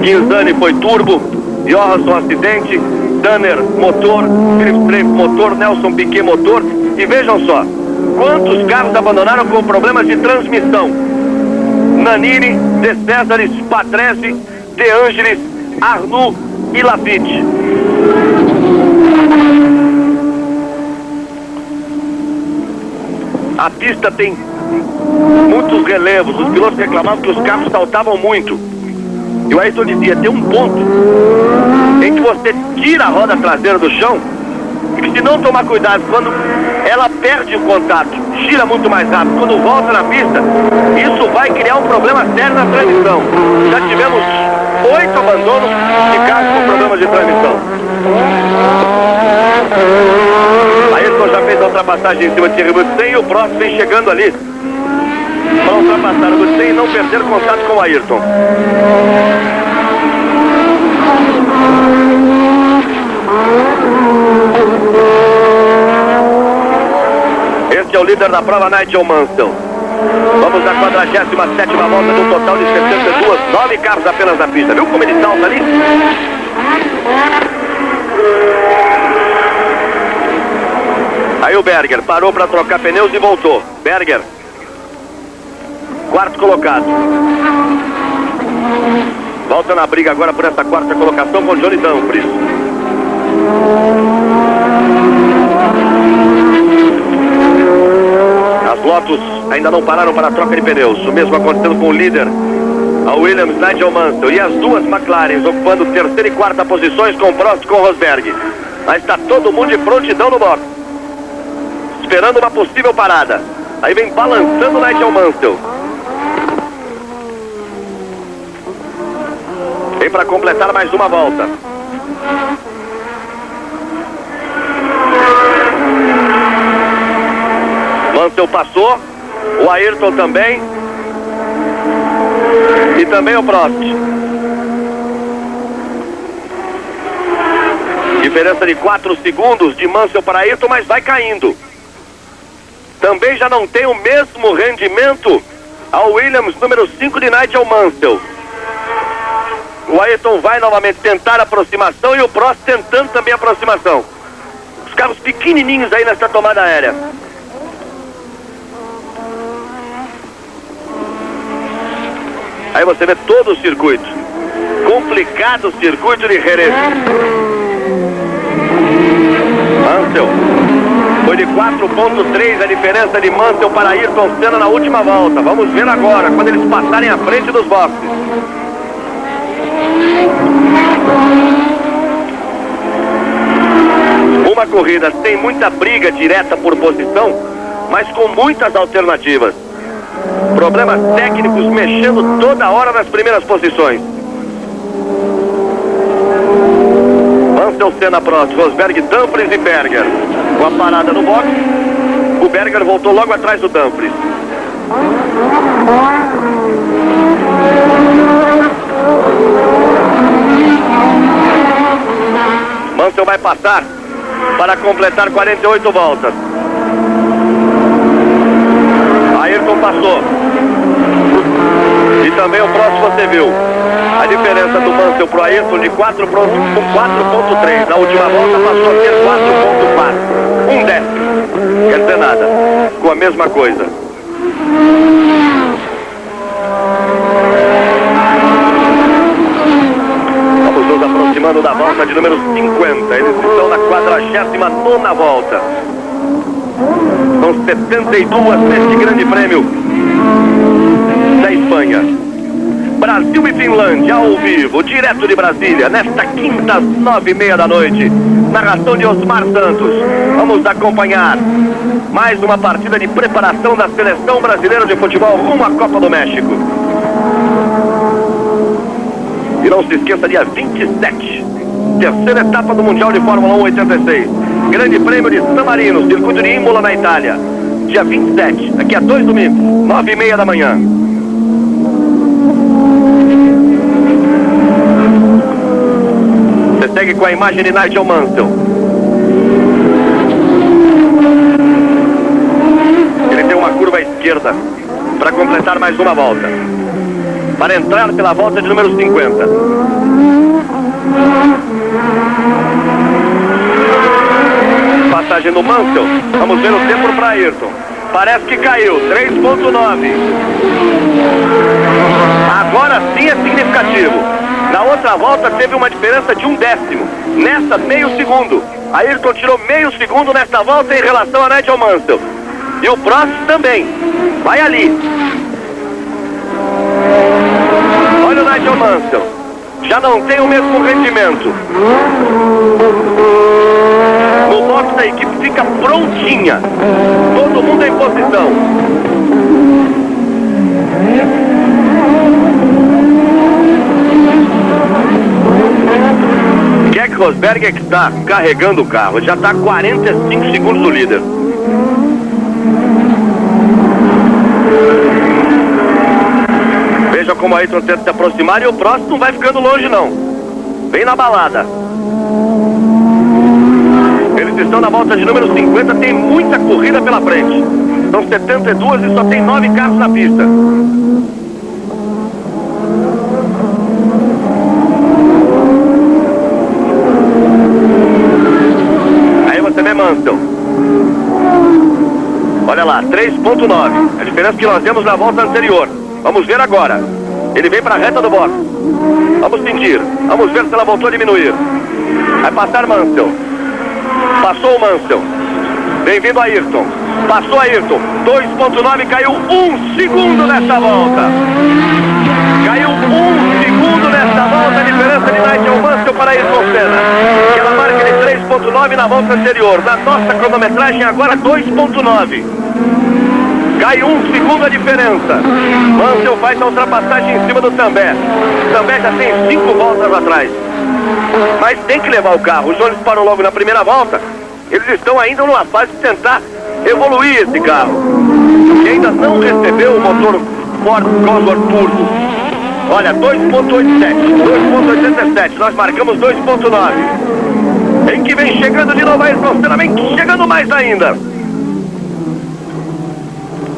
Guinzani foi turbo, Johansson acidente, Danner motor, Philip Strafe motor, Nelson Piquet motor. E vejam só, quantos carros abandonaram com problemas de transmissão. Nannini, De Cesaris, Patrese, De Angelis, Arnoux e Lafitte. A pista tem muitos relevos. Os pilotos reclamavam que os carros saltavam muito. E o Ayrton dizia, tem um ponto em que você tira a roda traseira do chão e que, se não tomar cuidado, quando ela perde o contato, gira muito mais rápido, quando volta na pista, isso vai criar um problema sério na transmissão. Já tivemos 8 abandonos de carros com problemas de transmissão. Ayrton já fez a ultrapassagem em cima de Thierry Boutsen e o Prost vem chegando ali para ultrapassar o Boutsen e não perder contato com o Ayrton. Este é o líder da prova, Nigel Mansell. Vamos à 47ª volta de um total de 72, 9 carros apenas na pista. Viu como ele salta ali? Aí o Berger parou para trocar pneus e voltou. Berger, quarto colocado. Volta na briga agora por essa quarta colocação com Johnny Dumfries. As Lotus ainda não pararam para a troca de pneus. O mesmo acontecendo com o líder, a Williams, Nigel Mansell. E as duas McLaren ocupando terceira e quarta posições, com Prost e com Rosberg. Mas está todo mundo de prontidão no box, esperando uma possível parada. Aí vem balançando o Nigel Mansell. Vem para completar mais uma volta. Mansell passou, o Ayrton também, e também o Prost. Diferença de 4 segundos de Mansell para Ayrton, mas vai caindo. Também já não tem o mesmo rendimento ao Williams número 5 de Nigel Mansell. O Ayrton vai novamente tentar a aproximação e o Prost tentando também a aproximação. Os carros pequenininhos aí nessa tomada aérea. Aí você vê todo o circuito. Complicado o circuito de Jerez. Mansell foi de 4.3 a diferença de Mansell para Ayrton Senna na última volta. Vamos ver agora, quando eles passarem à frente dos boxes. Uma corrida sem muita briga direta por posição, mas com muitas alternativas. Problemas técnicos mexendo toda hora nas primeiras posições. Mansell, Senna, Prost, Rosberg, Dumfries e Berger. Com a parada no box, o Berger voltou logo atrás do Dumfries. Mansell vai passar para completar 48 voltas. Ayrton passou. E também o Prost, você viu. A diferença do Mansell para o Ayrton de 4.3. Na última volta passou a ser 4.4. Um décimo. Quer dizer nada. Com a mesma coisa. Vamos nos aproximando da volta de número 50. Eles estão na 49ª volta. São 72 neste grande prêmio da Espanha. Brasil e Finlândia ao vivo, direto de Brasília, nesta quinta às 9h30 da noite. Narração de Osmar Santos. Vamos acompanhar mais uma partida de preparação da seleção brasileira de futebol rumo à Copa do México. E não se esqueça, dia 27, terceira etapa do Mundial de Fórmula 1 86. Grande Prêmio de San Marino, circuito de Imola, na Itália. Dia 27, daqui a 2 domingos, 9h30 da manhã. Você segue com a imagem de Nigel Mansell. Ele tem uma curva à esquerda para completar mais uma volta, para entrar pela volta de número 50. Passagem do Mansell. Vamos ver o tempo para Ayrton. Parece que caiu, 3.9. Agora sim é significativo. Na outra volta teve uma diferença de 1 décimo. Nessa, meio segundo. Ayrton tirou meio segundo nesta volta em relação a Nigel Mansell. E o Prost também. Vai ali. Olha o Nigel Mansell. Já não tem o mesmo rendimento. No box da equipe fica prontinha. Todo mundo em posição. Keck Rosberg é que está carregando o carro. Já está a 45 segundos do líder. Veja como a Ayrton tenta se aproximar e o Prost não vai ficando longe não. Vem na balada. Eles estão na volta de número 50, tem muita corrida pela frente. São 72 e só tem 9 carros na pista. Aí você vê Mansell. Olha lá, 3.9. A diferença que nós temos na volta anterior. Vamos ver agora. Ele vem para a reta do box. Vamos sentir. Vamos ver se ela voltou a diminuir. Vai passar Mansell. Passou o Mansell. Bem-vindo a Ayrton. Passou a Ayrton. 2.9, caiu 1 segundo nesta volta. Caiu 1 segundo nesta volta. A diferença de Nigel Mansell para Ayrton Senna. Aquela marca de 3.9 na volta anterior. Na nossa cronometragem agora 2.9. Cai 1 segundo a diferença. Mansell faz a ultrapassagem em cima do També. També já tem 5 voltas atrás. Mas tem que levar o carro. Os Jones parou logo na primeira volta. Eles estão ainda numa fase de tentar evoluir esse carro. E ainda não recebeu o motor Ford Cosworth Turbo. Olha, 2.87. 2.87. Nós marcamos 2.9. Vem que vem chegando de novo a Ayrton Senna. Vem chegando mais ainda.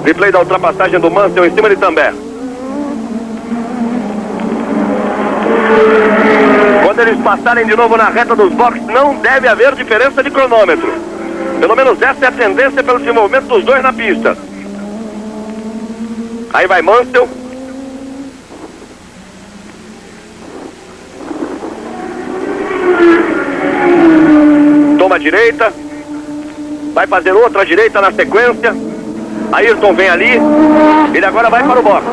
Replay da ultrapassagem do Mansell em cima de També. Quando eles passarem de novo na reta dos boxes, não deve haver diferença de cronômetro. Pelo menos essa é a tendência pelo desenvolvimento dos dois na pista. Aí vai Mansell. Toma a direita. Vai fazer outra direita na sequência. Ayrton vem ali. Ele agora vai para o box.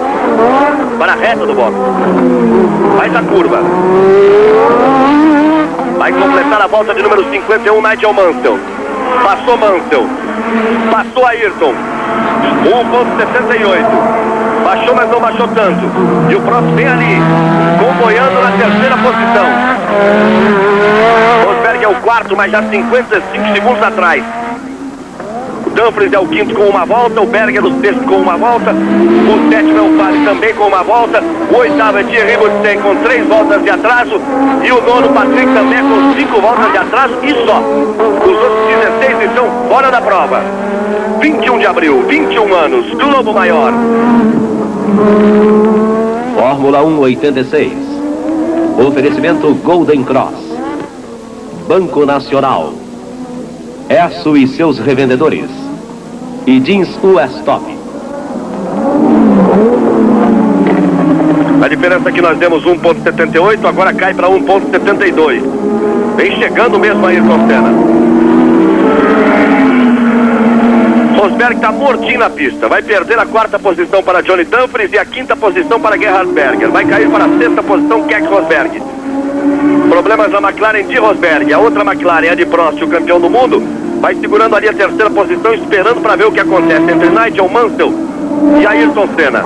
Para a reta do box. Faz a curva. Vai completar a volta de número 51, Nigel Mansell. Passou Mansell. Passou Ayrton. 1.78. Baixou, mas não baixou tanto. E o próximo vem ali, comboiando na terceira posição. Rosberg é o quarto, mas já 55 segundos atrás. Dumfries é o quinto com uma volta, o Berger é o sexto com uma volta, o sétimo é o Pari também com uma volta, o oitavo é Thierry Boutsen com 3 voltas de atraso e o nono Patrick também com 5 voltas de atraso e só. Os outros 16 estão fora da prova. 21 de abril, 21 anos, Globo Maior. Fórmula 1 86. Oferecimento Golden Cross. Banco Nacional. Esso e seus revendedores. E Jeans US Top. A diferença é que nós demos 1.78, agora cai para 1.72. Vem chegando mesmo a Ayrton Senna. Rosberg está mortinho na pista. Vai perder a 4ª posição para Johnny Dumfries e a 5ª posição para Gerhard Berger. Vai cair para a 6ª posição Keck Rosberg. Problemas na McLaren de Rosberg. A outra McLaren, a de Prost, o campeão do mundo, vai segurando ali a 3ª posição, esperando para ver o que acontece entre Nigel Mansell e Ayrton Senna.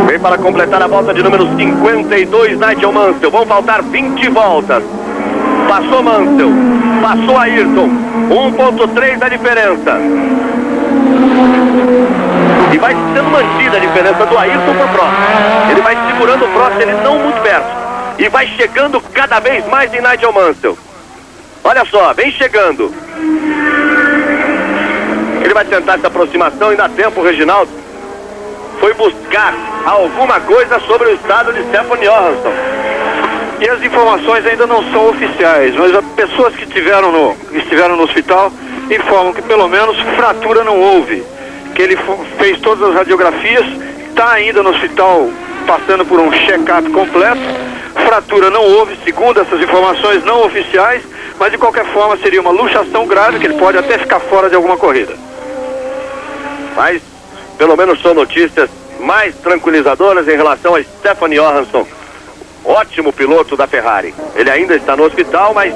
Vem para completar a volta de número 52, Nigel Mansell. Vão faltar 20 voltas. Passou Mansell, passou Ayrton. 1.3 a diferença. E vai sendo mantida a diferença do Ayrton para o Prost. Ele vai segurando o Prost, ele não muito perto. E vai chegando cada vez mais em Nigel Mansell. Olha só, vem chegando. Ele vai tentar essa aproximação e dá tempo, o Reginaldo foi buscar alguma coisa sobre o estado de Stefan Johansson. E as informações ainda não são oficiais, mas as pessoas que estiveram no hospital informam que pelo menos fratura não houve. Que ele fez todas as radiografias, está ainda no hospital passando por um check-up completo. Fratura não houve, segundo essas informações não oficiais, mas de qualquer forma seria uma luxação grave que ele pode até ficar fora de alguma corrida. Mas, pelo menos são notícias mais tranquilizadoras em relação a Stefan Johansson, ótimo piloto da Ferrari. Ele ainda está no hospital, mas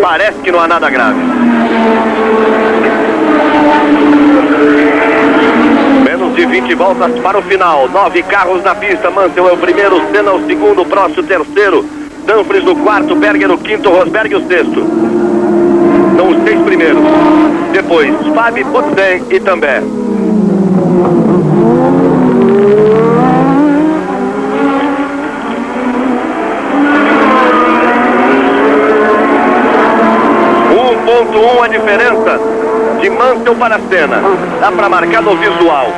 parece que não há nada grave. Menos de 20 voltas para o final. 9 carros na pista. Mansell é o primeiro, Senna o segundo, Prost o terceiro, Dumfries o quarto, Berger o quinto, Rosberg o sexto. São os 6 primeiros. Depois, Fábio, Boutsen e També. A diferença de Mansell para Senna. Dá para marcar no visual.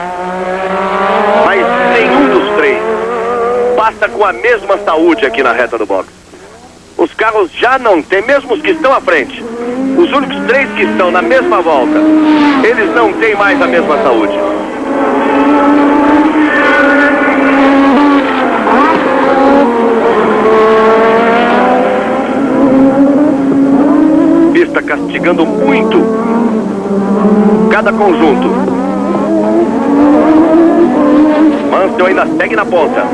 Mas nenhum dos 3 passa com a mesma saúde aqui na reta do box. Os carros já não têm, mesmo os que estão à frente. Os únicos 3 que estão na mesma volta, eles não têm mais a mesma saúde. Pista castigando muito cada conjunto. Mansell ainda segue na ponta.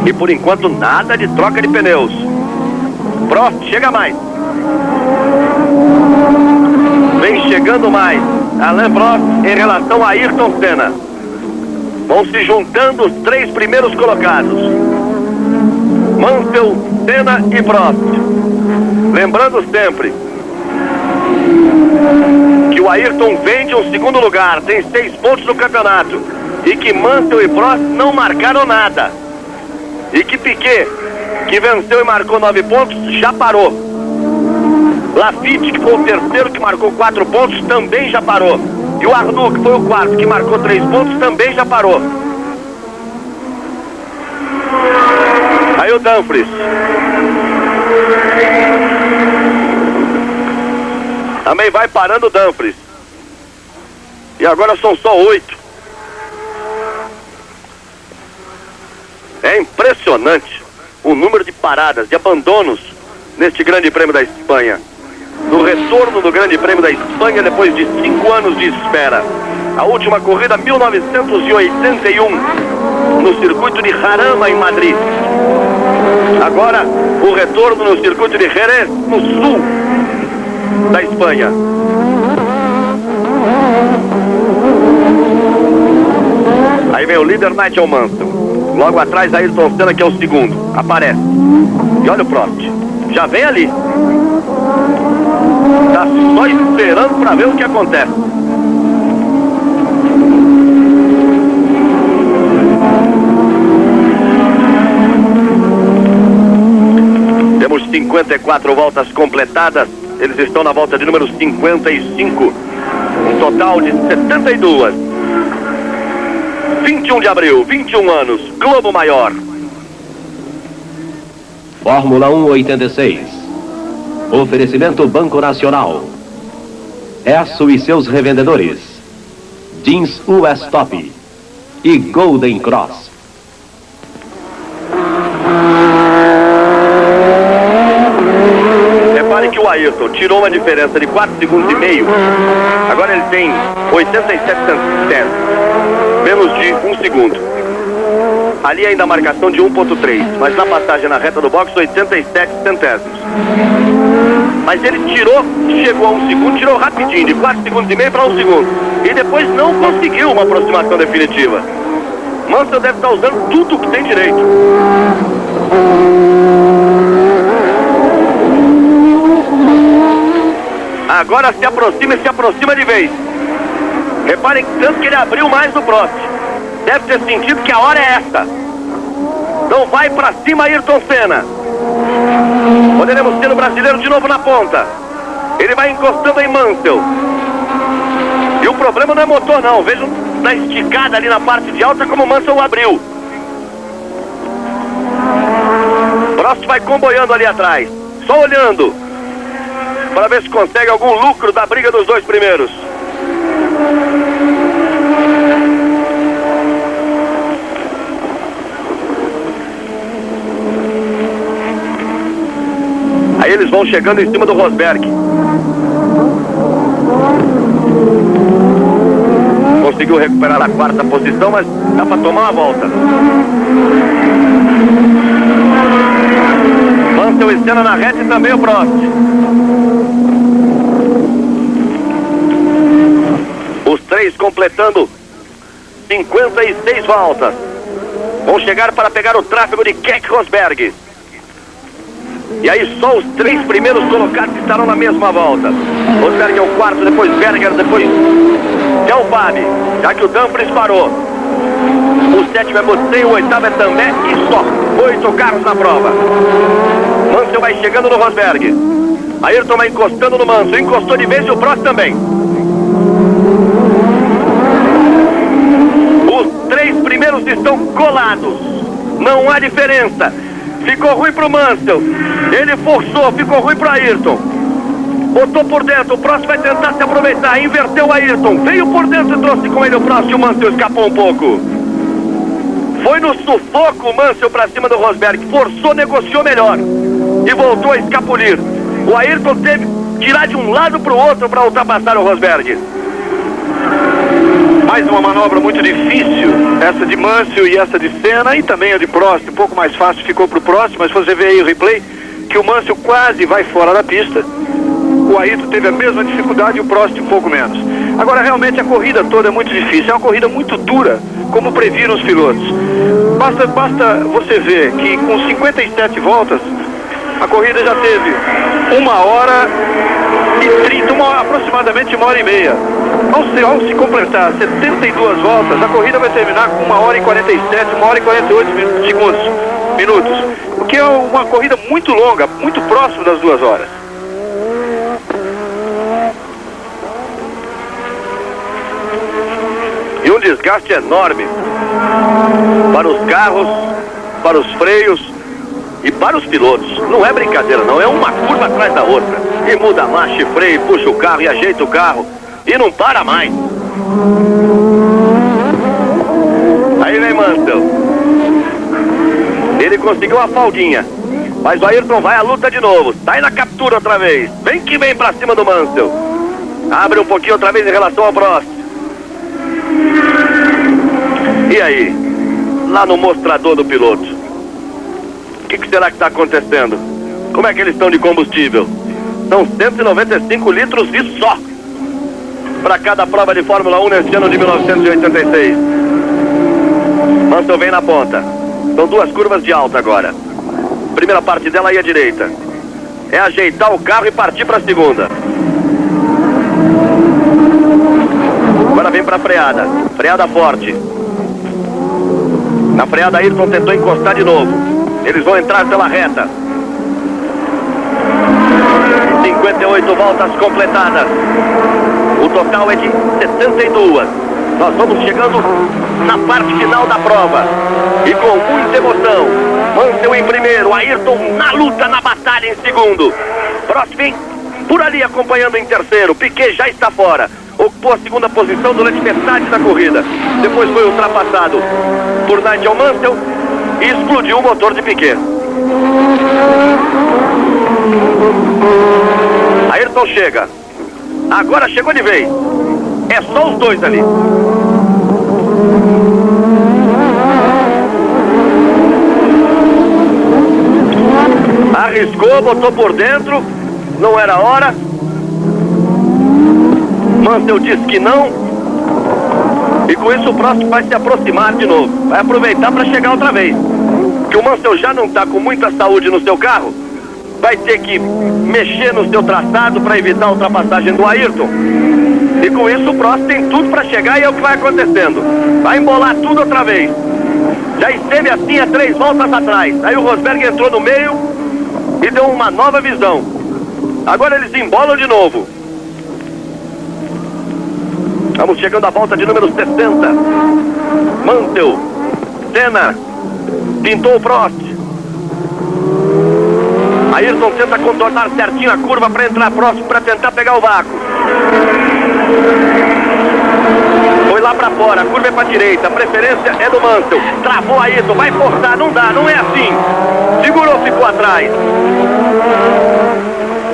E por enquanto nada de troca de pneus. Prost chega mais. Vem chegando mais Alain Prost em relação a Ayrton Senna. Vão se juntando os 3 primeiros colocados. Mansell, Senna e Prost. Lembrando sempre que o Ayrton vem de um segundo lugar, tem 6 pontos no campeonato, e que Mansell e Prost não marcaram nada, e que Piquet, que venceu e marcou 9 pontos, já parou. Lafitte, que foi o terceiro, que marcou 4 pontos, também já parou. E o Arnoux, que foi o quarto, que marcou 3 pontos, também já parou. Aí o Dumfries. Também vai parando o Dumfries. E agora são só 8. É impressionante o número de paradas, de abandonos neste Grande Prêmio da Espanha. No retorno do Grande Prêmio da Espanha depois de 5 anos de espera. A última corrida 1981 no circuito de Jarama em Madrid. Agora o retorno no circuito de Jerez, no sul da Espanha. Aí vem o líder Nigel Mansell. Logo atrás Ayrton Senna, que é o segundo. Aparece. E olha o Prost. Já vem ali. Tá só esperando para ver o que acontece. Temos 54 voltas completadas. Eles estão na volta de número 55. Um total de 72. 21 de abril, 21 anos, Globo Maior. Fórmula 1 86. Oferecimento Banco Nacional. Esso e seus revendedores. Jeans US Top e Golden Cross. Repare que o Ayrton tirou uma diferença de 4 segundos e meio. Agora ele tem 87 centésimos. Menos de 1 segundo. Ali ainda a marcação de 1.3, mas na passagem na reta do box 87 centésimos. Mas ele tirou, chegou a 1 segundo, tirou rapidinho, de 4 segundos e meio para 1 segundo. E depois não conseguiu uma aproximação definitiva. Mansell deve estar usando tudo que tem direito. Agora se aproxima e se aproxima de vez. Reparem tanto que ele abriu mais no Prost. Deve ter sentido que a hora é essa. Então vai pra cima Ayrton Senna. Poderemos ter o brasileiro de novo na ponta. Ele vai encostando em Mansell. E o problema não é motor não. Vejam na esticada ali na parte de alta como o Mansell abriu. Prost vai comboiando ali atrás. Só olhando para ver se consegue algum lucro da briga dos 2 primeiros. Aí eles vão chegando em cima do Rosberg. Conseguiu recuperar a quarta posição, mas dá para tomar uma volta. Mansell e Senna na reta e também o Prost. Os três completando 56 voltas. Vão chegar para pegar o tráfego de Keck Rosberg. E aí só os três primeiros colocados estarão na mesma volta. Rosberg é o quarto, depois Berger, depois Delpab, já que o Dumfries parou. O sétimo é Mustang, o oitavo é També e só 8 carros na prova. Mansell vai chegando no Rosberg. Ayrton vai encostando no Mansell, encostou de vez e o Prost também. Os três primeiros estão colados. Não há diferença. Ficou ruim pro Mansell. Ele forçou, ficou ruim pro Ayrton. Botou por dentro, o Prost vai tentar se aproveitar. Inverteu o Ayrton, veio por dentro e trouxe com ele o Prost. E o Mansell escapou um pouco. Foi no sufoco o Mansell pra cima do Rosberg. Forçou, negociou melhor e voltou a escapulir. O Ayrton teve que tirar de um lado pro outro para ultrapassar o Rosberg. Mais uma manobra muito difícil, essa de Mansell e essa de Senna, e também a de Prost, um pouco mais fácil ficou para o Prost, mas você vê aí o replay, que o Mansell quase vai fora da pista, o Ayrton teve a mesma dificuldade e o Prost um pouco menos. Agora realmente a corrida toda é muito difícil, é uma corrida muito dura, como previram os pilotos. Basta você ver que com 57 voltas, a corrida já teve 1 hora e 30, aproximadamente 1h30. Ao se completar 72 voltas, a corrida vai terminar com 1h47, 1h48 minutos. O que é uma corrida muito longa, muito próximo das 2 horas. E um desgaste enorme para os carros, para os freios e para os pilotos. Não é brincadeira não, é uma curva atrás da outra. E muda a marcha e freia, puxa o carro e ajeita o carro. E não para mais. Aí vem Mansell. Ele conseguiu a faldinha. Mas o Ayrton vai à luta de novo. Sai na captura outra vez. Vem que vem pra cima do Mansell. Abre um pouquinho outra vez em relação ao Prost. E aí? Lá no mostrador do piloto. O que será que está acontecendo? Como é que eles estão de combustível? São 195 litros e só. Para cada prova de Fórmula 1 neste ano de 1986. Mansell vem na ponta. São 2 curvas de alta agora. Primeira parte dela aí à direita. É ajeitar o carro e partir para a segunda. Agora vem para a freada. Freada forte. Na freada Ayrton tentou encostar de novo. Eles vão entrar pela reta. 58 voltas completadas. O total é de 72. Nós vamos chegando na parte final da prova. E com muita emoção. Mansell em primeiro, Ayrton na luta, na batalha em segundo. Prost vem por ali acompanhando em terceiro. Piquet já está fora. Ocupou a segunda posição durante metade da corrida. Depois foi ultrapassado por Nigel Mansell e explodiu o motor de Piquet. Ayrton chega. Agora chegou de vez. É só os dois ali. Arriscou, botou por dentro. Não era hora. Mansell disse que não. E com isso o Prost vai se aproximar de novo. Vai aproveitar para chegar outra vez. Que o Mansell já não está com muita saúde no seu carro. Vai ter que mexer no seu traçado para evitar a ultrapassagem do Ayrton. E com isso o Prost tem tudo para chegar e é o que vai acontecendo. Vai embolar tudo outra vez. Já esteve assim há 3 voltas atrás. Aí o Rosberg entrou no meio e deu uma nova visão. Agora eles embolam de novo. Estamos chegando à volta de número 60. Mansell, Senna, pintou o Prost. Ayrton tenta contornar certinho a curva para entrar próximo, para tentar pegar o vácuo. Foi lá pra fora, a curva é pra direita, a preferência é do Mansell. Travou Ayrton, vai forçar, não dá, não é assim. Segurou, ficou atrás.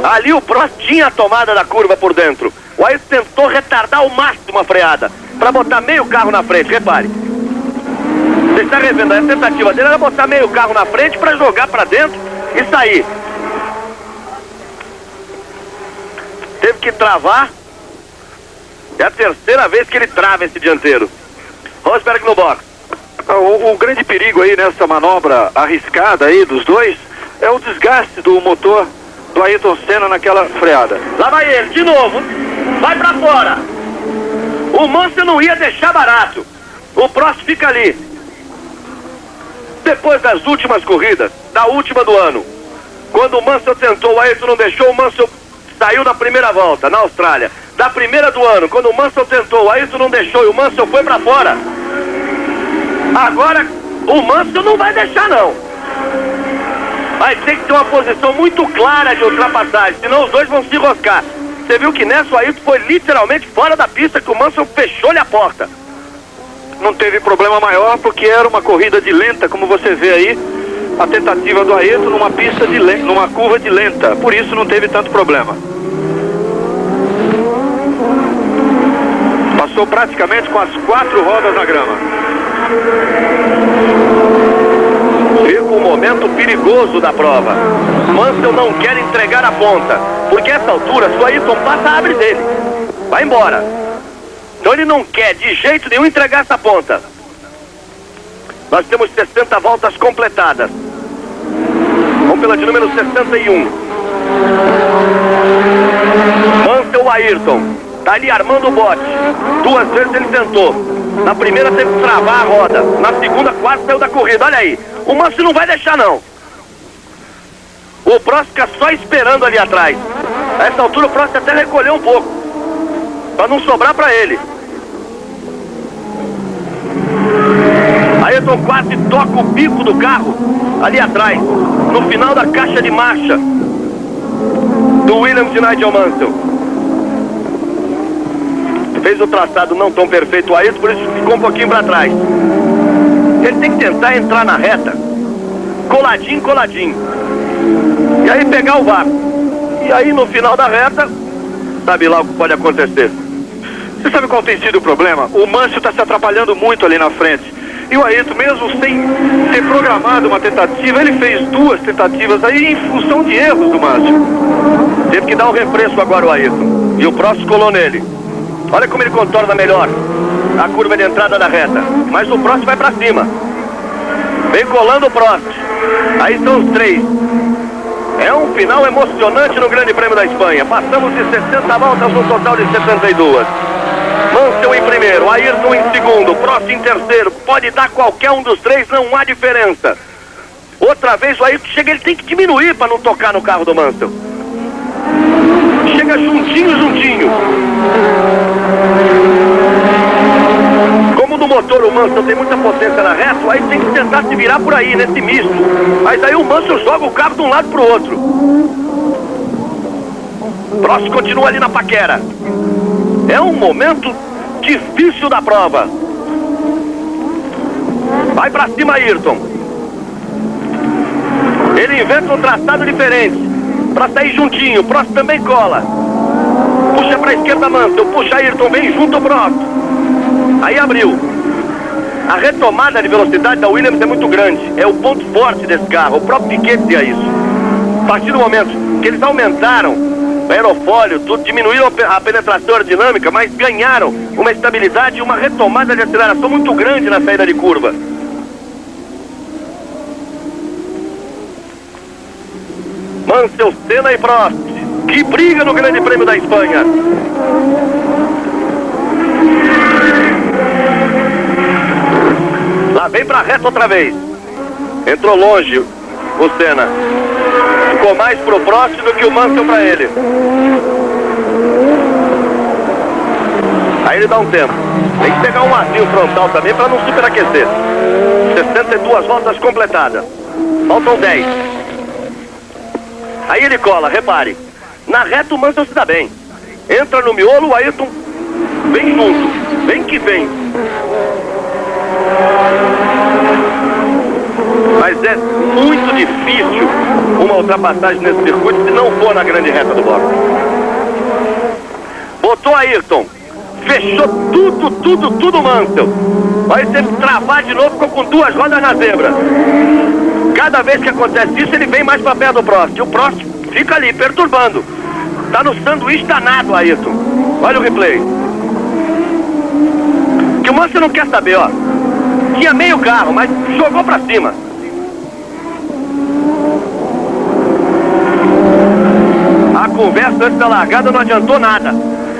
Ali o Prost tinha a tomada da curva por dentro. O Ayrton tentou retardar ao máximo a freada, pra botar meio carro na frente, repare. Você está revendo, a tentativa dele era botar meio carro na frente pra jogar pra dentro e sair. Teve que travar. É a terceira vez que ele trava esse dianteiro. Rosberg no box. O grande perigo aí nessa manobra arriscada aí dos dois é o desgaste do motor do Ayrton Senna naquela freada. Lá vai ele, de novo. Vai pra fora. O Mansell não ia deixar barato. O Prost fica ali. Depois das últimas corridas, da última do ano, quando o Mansell tentou, o Ayrton não deixou, o Mansell saiu na primeira volta, na Austrália. Da primeira do ano, quando o Mansell tentou, o Ayrton não deixou e o Mansell foi pra fora. Agora, o Mansell não vai deixar, não. Vai ter que ter uma posição muito clara de ultrapassagem, senão os dois vão se enroscar. Você viu que nessa o Ayrton foi literalmente fora da pista, que o Mansell fechou-lhe a porta. Não teve problema maior porque era uma corrida de lenta, como você vê aí, a tentativa do Ayrton numa pista de lenta, numa curva de lenta, por isso não teve tanto problema. Passou praticamente com as 4 rodas na grama. Fica um momento perigoso da prova. Mansell não quer entregar a ponta, porque a essa altura, se o Ayrton passa, abre dele. Vai embora. Então ele não quer de jeito nenhum entregar essa ponta. Nós temos 60 voltas completadas. Vamos pela de número 61. Mansell Ayrton. Tá ali armando o bote. 2 vezes ele tentou. Na primeira teve que travar a roda. Na segunda quase saiu da corrida. Olha aí. O Mansell não vai deixar, não. O Prost fica só esperando ali atrás. A essa altura o Prost até recolheu um pouco, pra não sobrar pra ele. Ayrton quase toca o bico do carro ali atrás, no final da caixa de marcha do Williams de Nigel Mansell. Fez o traçado não tão perfeito o Ayrton, por isso ficou um pouquinho para trás. Ele tem que tentar entrar na reta coladinho, coladinho, e aí pegar o vácuo. E aí no final da reta, sabe lá o que pode acontecer. Você sabe qual tem sido o problema? O Mansell está se atrapalhando muito ali na frente. E o Ayrton, mesmo sem ter programado uma tentativa, ele fez 2 tentativas aí em função de erros do Mansell. Teve que dar um refresco agora o Ayrton. E o Prost colou nele. Olha como ele contorna melhor a curva de entrada da reta. Mas o Prost vai pra cima. Vem colando o Prost. Aí estão os 3. É um final emocionante no Grande Prêmio da Espanha. Passamos de 60 voltas no total de 72. Mansell em primeiro, Ayrton em segundo, Prost em terceiro. Pode dar qualquer um dos 3, não há diferença. Outra vez o Ayrton chega, ele tem que diminuir para não tocar no carro do Mansell. Chega juntinho, juntinho. Como no motor o Mansell tem muita potência na reta, aí tem que tentar se virar por aí, nesse misto. Mas aí o Mansell joga o carro de um lado pro outro. Prost continua ali na paquera. É um momento difícil da prova. Vai pra cima Ayrton. Ele inventa um traçado diferente pra sair juntinho. Prost também cola. Puxa pra esquerda Mansell. Puxa Ayrton, vem junto o Prost. Aí abriu. A retomada de velocidade da Williams é muito grande. É o ponto forte desse carro. O próprio Piquet dizia isso. A partir do momento que eles aumentaram o aerofólio, tudo, diminuíram a penetração aerodinâmica, mas ganharam uma estabilidade e uma retomada de aceleração muito grande na saída de curva. Mansell, Senna e Prost. Que briga no Grande Prêmio da Espanha. Lá vem pra reta outra vez. Entrou longe o Senna. Ficou mais pro Prost do que o Mansell pra ele. Aí ele dá um tempo. Tem que pegar um macio frontal também para não superaquecer. 62 voltas completadas. Faltam 10. Aí ele cola, repare. Na reta o Mansell se dá bem. Entra no miolo, o Ayrton Vem junto, vem que vem. Mas é muito difícil uma ultrapassagem nesse circuito se não for na grande reta do box. Botou Ayrton, fechou tudo Mansell. Vai ter que travar de novo, ficou com 2 rodas na zebra. Cada vez que acontece isso, ele vem mais para perto do Prost. E o Prost fica ali, perturbando. Tá no sanduíche danado, Ayrton. Olha o replay. Que o Mansell não quer saber, ó. Tinha meio carro, mas jogou para cima. A conversa antes da largada não adiantou nada.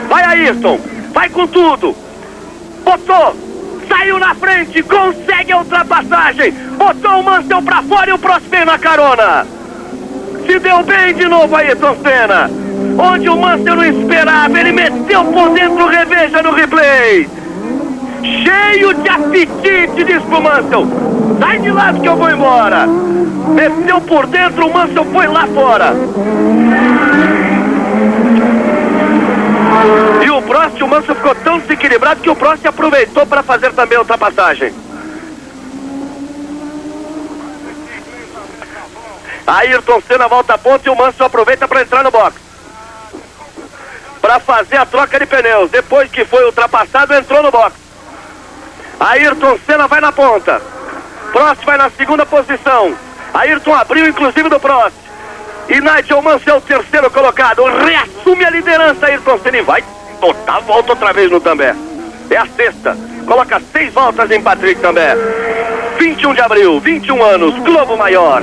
Vai, Ayrton, vai com tudo. Botou, saiu na frente, consegue a ultrapassagem. Botou o Mansell pra fora e o Prost veio na carona. Se deu bem de novo, Ayrton Senna. Onde o Mansell não esperava, ele meteu por dentro, reveja no replay. Cheio de apetite, diz pro Mansell. Sai de lado que eu vou embora. Meteu por dentro, o Mansell foi lá fora. E o Prost, o Mansell ficou tão desequilibrado que o Prost aproveitou para fazer também a ultrapassagem. Ayrton Senna volta a ponta e o Mansell aproveita para entrar no box, para fazer a troca de pneus. Depois que foi ultrapassado, entrou no box. Ayrton Senna vai na ponta, Prost vai na segunda posição. Ayrton abriu inclusive do Prost. E Nigel Mansell, terceiro colocado, reassume a liderança. Ayrton Senna vai botar a volta outra vez no També. É a sexta, coloca 6 voltas em Patrick També. 21 de abril, 21 anos, Globo Maior.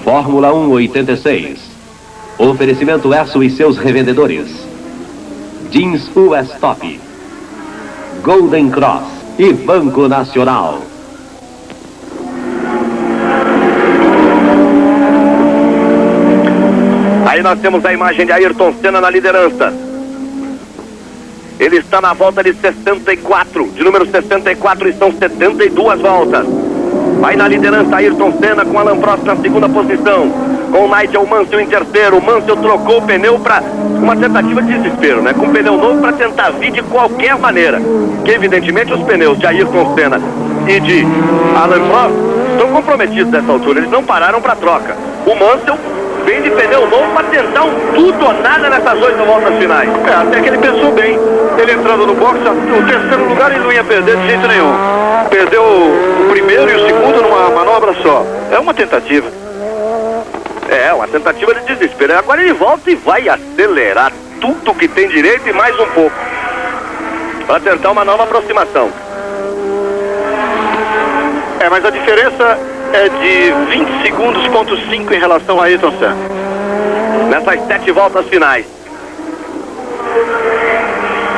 Fórmula 1 86. Oferecimento Esso e seus revendedores. Jeans US Top, Golden Cross e Banco Nacional. Aí nós temos a imagem de Ayrton Senna na liderança. Ele está na volta de 64, de número 64, e são 72 voltas. Vai na liderança Ayrton Senna com Alain Prost na segunda posição, com o Nigel Mansell em terceiro. O Mansell trocou o pneu para uma tentativa de desespero, né? Com um pneu novo para tentar vir de qualquer maneira. Que evidentemente os pneus de Ayrton Senna e de Alain Prost estão comprometidos nessa altura. Eles não pararam para troca. O Mansell vem de pneu novo para tentar um tudo ou nada nessas 8 voltas finais. Até que ele pensou bem. Ele entrando no box, o terceiro lugar ele não ia perder de jeito nenhum. Perdeu o primeiro e o segundo numa manobra só. É uma tentativa. É, uma tentativa de desespero. Agora ele volta e vai acelerar tudo que tem direito e mais um pouco, para tentar uma nova aproximação. É, mas a diferença é de 20 segundos, ponto 5 em relação a Ayrton Senna. Nessas 7 voltas finais.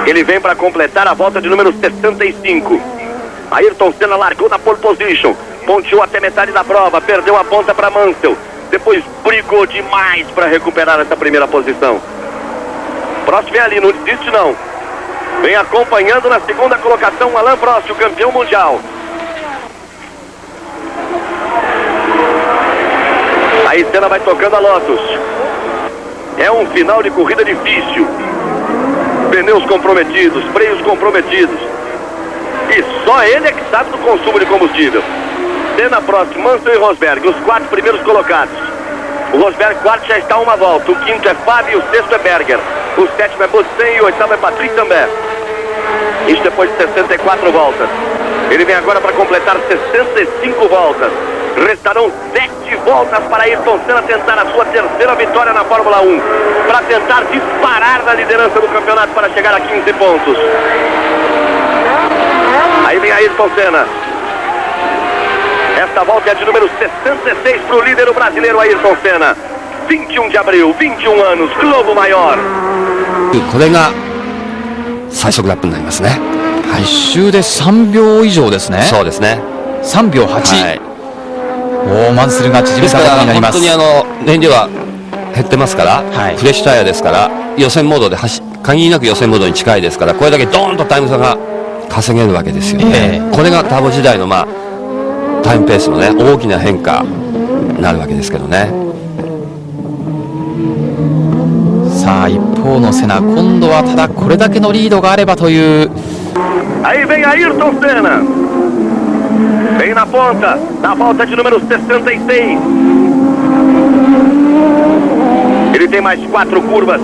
Ele vem para completar a volta de número 65. Ayrton Senna largou na pole position, ponteou até metade da prova, perdeu a ponta para Mansell. Depois brigou demais para recuperar essa primeira posição. Prost vem ali, não desiste não. Vem acompanhando na segunda colocação Alain Prost, o campeão mundial. Aí Senna vai tocando a Lotus. É um final de corrida difícil. Pneus comprometidos, freios comprometidos. E só ele é que sabe do consumo de combustível. Senna, Prost, Mansell e Rosberg, os 4 primeiros colocados. O Rosberg quarto já está a uma volta. O quinto é Fábio, o sexto é Berger. O sétimo é Bossen e o oitavo é Patrick também. Isso depois de 64 voltas. Ele vem agora para completar 65 voltas. Restarão 7 voltas para Ayrton Senna tentar a sua terceira vitória na Fórmula 1. Para tentar disparar na liderança do campeonato para chegar a 15 pontos. Aí vem Ayrton Senna. Esta volta é de número 66 para o líder brasileiro Ayrton Senna. 21 de abril, 21 anos, Globo Maior. これが最速ラップになりますね。1周で3秒以上ですね。そうですね。3秒8、はい、マンスルが縮めたことになります。ですから本当に燃料は減ってますから、はい、フレッシュタイヤですから予選モードで限りなく予選モードに近いですから、これだけドーンとタイム差が稼げるわけですよね。これがターボ時代のタイムペースのね大きな変化になるわけですけどね。さあ一方のセナ、今度はただこれだけのリードがあればという。 Aí vem Ayrton Senna. Vem na ponta, na volta de número 66. Ele tem mais 4 curvas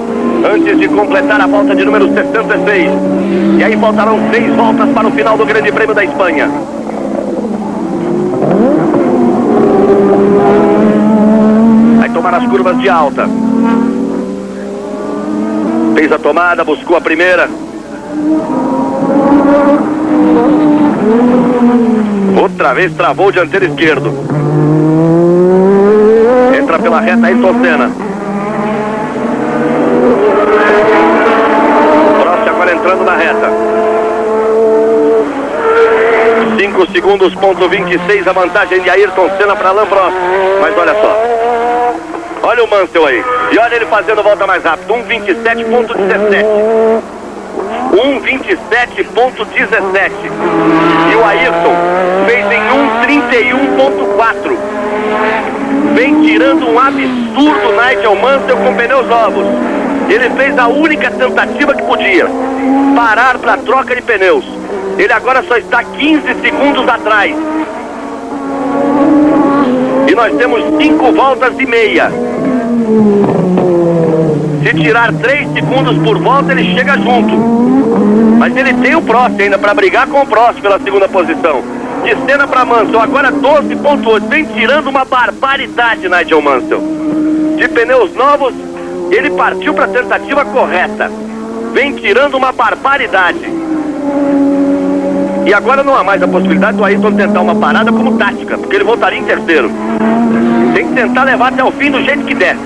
antes de completar a volta de número 66. E aí faltarão 6 voltas para o final do Grande Prêmio da Espanha. Vai tomar as curvas de alta. Fez a tomada, buscou a primeira. Outra vez travou o dianteiro esquerdo. Entra pela reta Ayrton Senna. Prost agora entrando na reta. 5 segundos, ponto 26, a vantagem de Ayrton Senna para Alain Prost. Mas olha só. Olha o Mansell aí. E olha ele fazendo volta mais rápido. 1:27.17. 1:27.17. E o Ayrton fez em 1:31.4. Vem tirando um absurdo Nigel Mansell com pneus novos. Ele fez a única tentativa que podia, parar para troca de pneus. Ele agora só está 15 segundos atrás. E nós temos 5 voltas e meia. Se tirar 3 segundos por volta, ele chega junto. Mas ele tem o Prost ainda para brigar com o Prost pela segunda posição. De Senna para Mansell, agora 12.8. Vem tirando uma barbaridade, Nigel Mansell. De pneus novos, ele partiu para a tentativa correta. Vem tirando uma barbaridade. E agora não há mais a possibilidade do Ayrton tentar uma parada como tática, porque ele voltaria em terceiro. Tem que tentar levar até o fim do jeito que der.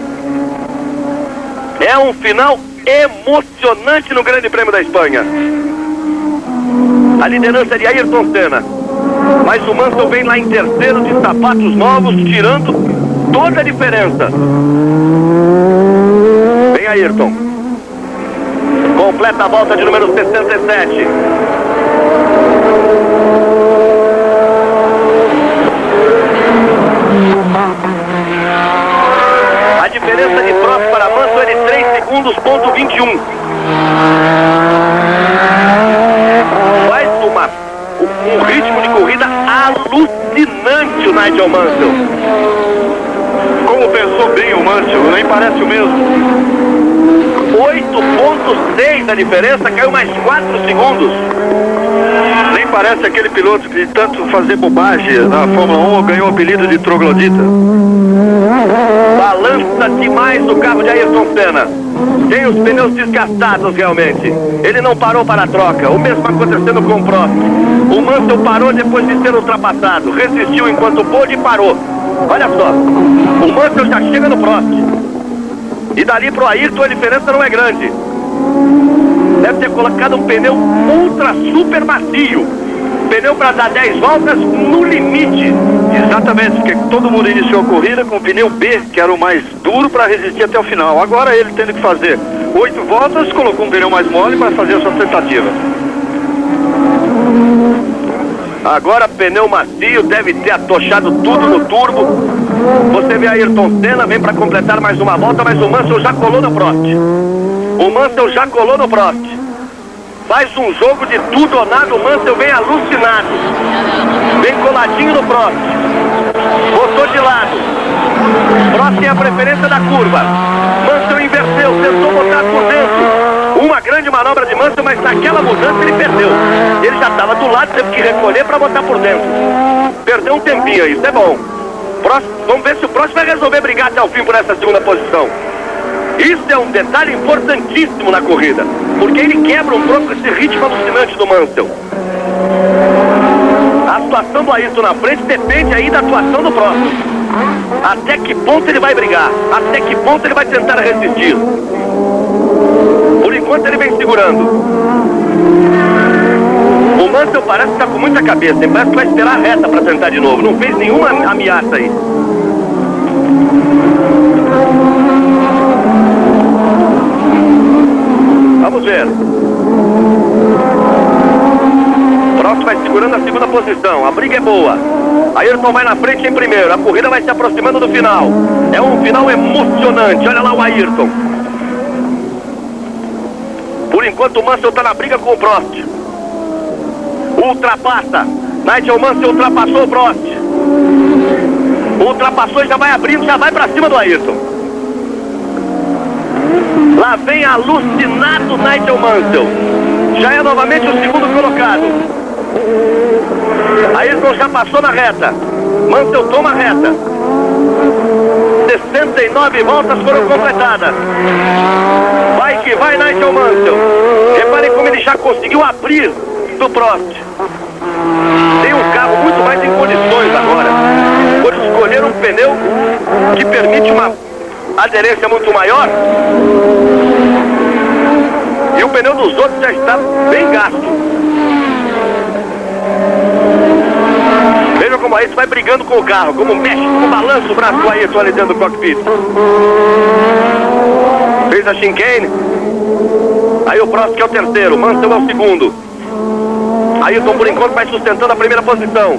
É um final emocionante no Grande Prêmio da Espanha. A liderança é de Ayrton Senna. Mas o Mansell vem lá em terceiro de sapatos novos, tirando toda a diferença. Vem Ayrton. Completa a volta de número 67. A diferença de Prost para Mansell é de 3 segundos, ponto 21. Faz um ritmo de corrida alucinante o Nigel Mansell. Como pensou bem o Mansell, nem parece o mesmo. 8.6 a diferença, caiu mais 4 segundos. Nem parece aquele piloto que de tanto fazer bobagem na Fórmula 1 ganhou o apelido de troglodita. Balança demais o carro de Ayrton Senna. Tem os pneus desgastados realmente. Ele não parou para a troca. O mesmo acontecendo com o Prost. O Mansell parou depois de ser ultrapassado. Resistiu enquanto pôde e parou. Olha só. O Mansell já chega no Prost. E dali pro Ayrton a diferença não é grande. Deve ter colocado um pneu ultra super macio. Pneu para dar 10 voltas no limite. Exatamente, porque todo mundo iniciou a corrida com o pneu B, que era o mais duro, para resistir até o final. Agora ele tendo que fazer 8 voltas, colocou um pneu mais mole para fazer a sua tentativa. Agora pneu macio, deve ter atochado tudo no turbo. Você vê Ayrton Senna, vem para completar mais uma volta, mas o Mansell já colou no Prost. O Mansell já colou no Prost. Faz um jogo de tudo ou nada, o Mansell vem alucinado. Vem coladinho no Prost. Botou de lado. Prost tem a preferência da curva. Mansell inverteu, tentou botar por dentro. Uma grande manobra de Mansell, mas naquela mudança ele perdeu. Ele já estava do lado, teve que recolher para botar por dentro. Perdeu um tempinho aí, isso é bom. Prost, vamos ver se o Prost vai resolver brigar até o fim por essa segunda posição. Isso é um detalhe importantíssimo na corrida, porque ele quebra um pouco esse ritmo alucinante do Mansell. A atuação do Ayrton na frente depende aí da atuação do Prost. Até que ponto ele vai brigar, até que ponto ele vai tentar resistir. Por enquanto ele vem segurando. O Mansell parece estar com muita cabeça, ele parece que vai esperar a reta para tentar de novo, não fez nenhuma ameaça aí. Vamos ver. Prost vai segurando a segunda posição. A briga é boa. Ayrton vai na frente em primeiro. A corrida vai se aproximando do final. É um final emocionante. Olha lá o Ayrton. enquanto o Mansell está na briga com o Prost. Ultrapassa. Nigel Mansell ultrapassou o Prost. Ultrapassou e já vai abrindo, já vai pra cima do Ayrton. Lá vem alucinado Nigel Mansell. Já é novamente o segundo colocado. Ayrton já passou na reta. Mansell toma a reta. 69 voltas foram completadas. Vai que vai Nigel Mansell. Reparem como ele já conseguiu abrir do Prost. Tem um carro muito mais em condições agora. Por escolher um pneu que permite uma aderência muito maior. E o pneu dos outros já está bem gasto. Veja como o Ayrton vai brigando com o carro, como mexe, como balança o braço do Ayrton ali dentro do cockpit. Fez a chicane. Aí o Prost que é o terceiro, Mansell é o segundo. Ayrton por enquanto vai sustentando a primeira posição.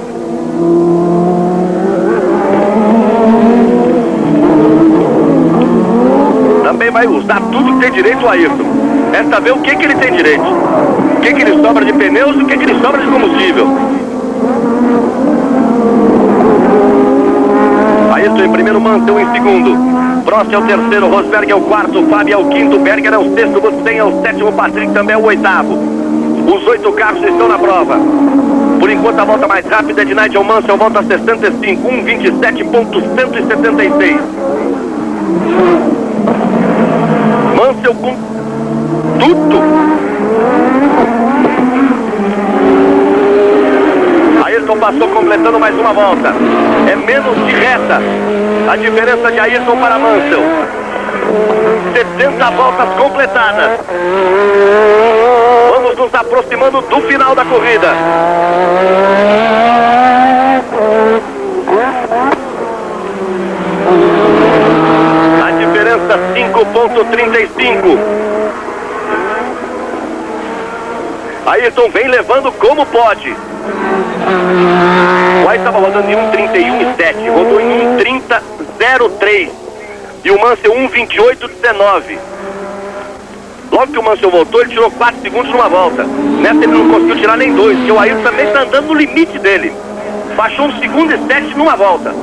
Também vai usar tudo que tem direito o Ayrton. É saber o que ele tem direito. O que ele sobra de pneus e o que ele sobra de combustível. Ayrton em primeiro, Mansell em segundo. Prost é o terceiro, Rosberg é o quarto, Fábio é o quinto, Berger é o sexto, Butsen é o sétimo, Patrick também é o oitavo. Os 8 carros estão na prova. Por enquanto a volta mais rápida é de Nigel Mansell, volta 65, 1:27.176. Mansell com tudo. Ayrton passou completando mais uma volta. É menos de reta a diferença de Ayrton para Mansell. 70 voltas completadas. Vamos nos aproximando do final da corrida. A diferença 5.35. Ayrton vem levando como pode. O Ayrton estava rodando em 1:31.7, rodou em 1:30.03 e o Mansell 1:28.19. Logo que o Mansell voltou, ele tirou 4 segundos numa volta. Nessa ele não conseguiu tirar nem 2, porque o Ayrton também está andando no limite dele. Baixou 1:2.7 numa volta.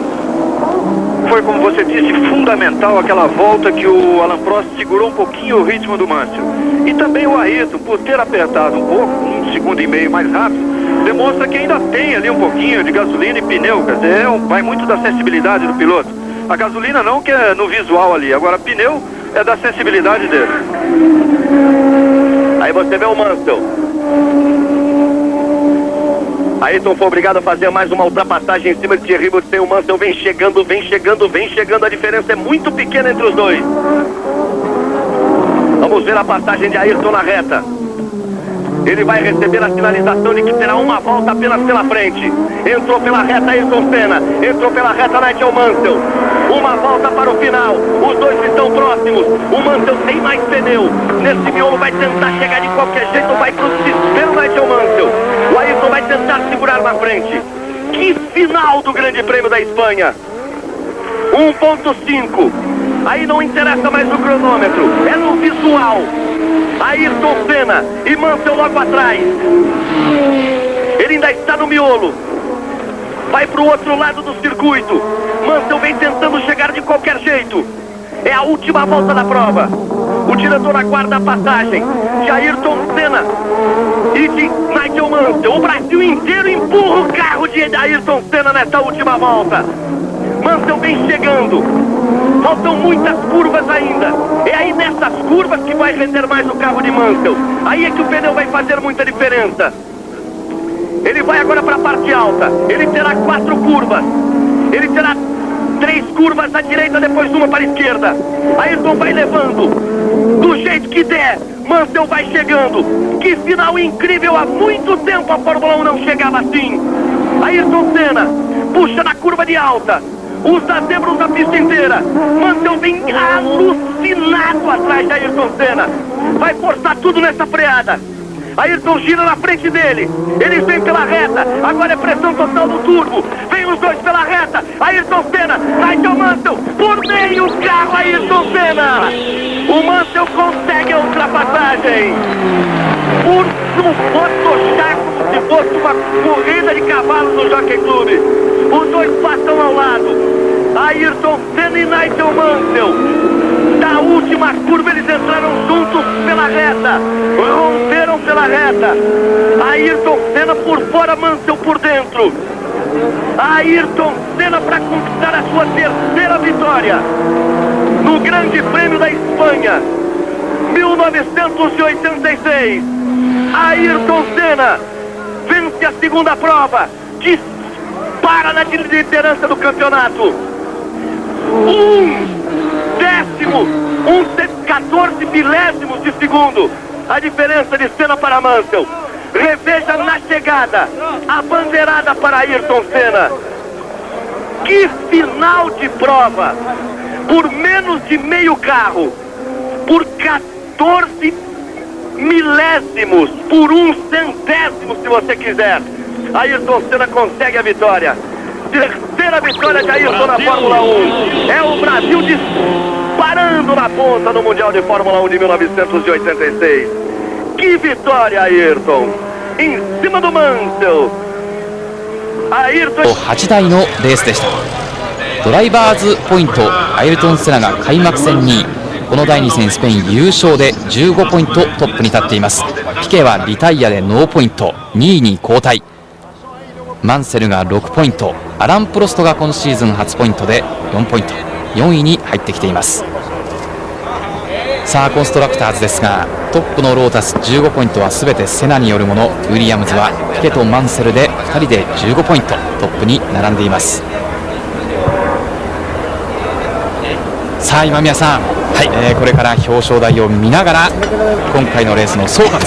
Foi, como você disse, fundamental aquela volta que o Alain Prost segurou um pouquinho o ritmo do Mansell. E também o Ayrton, por ter apertado um pouco, 1,5 segundos mais rápido, demonstra que ainda tem ali um pouquinho de gasolina e pneu. Quer dizer, vai muito da sensibilidade do piloto. A gasolina não, que é no visual ali. Agora, pneu é da sensibilidade dele. Aí você vê o Mansell. Ayrton foi obrigado a fazer mais uma ultrapassagem em cima de Thierry Boutsen. O Mansell vem chegando, vem chegando, vem chegando. A diferença é muito pequena entre os dois. Vamos ver a passagem de Ayrton na reta. Ele vai receber a sinalização de que terá uma volta apenas pela frente. Entrou pela reta Ayrton Senna. Entrou pela reta Nigel Mansell. Uma volta para o final. Os dois estão próximos. O Mansell tem mais pneu. Nesse miolo vai tentar chegar de qualquer jeito. Vai pro desespero Nigel Mansell. O Ayrton vai tentar segurar na frente. Que final do Grande Prêmio da Espanha. 1.5. Aí não interessa mais o cronômetro. É no visual. Ayrton Senna e Mansell logo atrás. Ele ainda está no miolo. Vai para o outro lado do circuito. Mansell vem tentando chegar de qualquer jeito. É a última volta da prova. O diretor aguarda a passagem de Ayrton Senna e de Nigel Mansell. O Brasil inteiro empurra o carro de Ayrton Senna nessa última volta. Mansell vem chegando. Faltam muitas curvas ainda. É aí nessas curvas que vai render mais o carro de Mansell. Aí é que o pneu vai fazer muita diferença. Ele vai agora para a parte alta. Ele terá 4 curvas. Ele terá 3 curvas à direita, depois uma para a esquerda. Ayrton vai levando do jeito que der. Mansell vai chegando. Que final incrível. Há muito tempo a Fórmula 1 não chegava assim. Ayrton Senna puxa na curva de alta. Os dezembros da pista inteira. Mansell vem alucinado atrás de Ayrton Senna. Vai forçar tudo nessa freada. Ayrton gira na frente dele. Eles vêm pela reta. Agora é pressão total no turbo. Vem os dois pela reta. Ayrton Senna, Nigel Mansell, por meio carro, Ayrton Senna. O Mansell consegue a ultrapassagem. Por um Photoshop, como se fosse uma corrida de cavalos no Jockey Club. Os dois passam ao lado. Ayrton Senna e Nigel Mansell. Da última curva eles entraram juntos pela reta. Romperam pela reta. Ayrton Senna por fora, Mansell por dentro. Ayrton Senna para conquistar a sua terceira vitória no Grande Prêmio da Espanha 1986. Ayrton Senna vence a segunda prova, dispara na liderança do campeonato. 14 milésimos de segundo a diferença de Senna para Mansell. Reveja na chegada a bandeirada para Ayrton Senna. Que final de prova! Por menos de meio carro, por 14 milésimos, por um centésimo, se você quiser, Ayrton Senna consegue a vitória. Terceira vitória de Ayrton na Fórmula 1. É o Brasil disparando na ponta no Mundial de Fórmula 1 de 1986. Que vitória, Ayrton! Em cima do Mansell. Ayrton 8台のレースでした。ドライバーズポイント、アイルトン・セナが開幕戦2位、この第2戦スペイン優勝で15ポイントトップに立っています。ピケはリタイアでノーポイント、2位に後退。マンセルが6ポイント、アラン・プロストが今シーズン初ポイントで4ポイント、4位に入ってきています。さあコンストラクターズですが、トップのロータス15ポイントは全てセナによるもの。ウィリアムズはピケとマンセルで2人で15ポイントトップに並んでいます。さあ今宮さん、これから表彰台を見ながら今回のレースの総括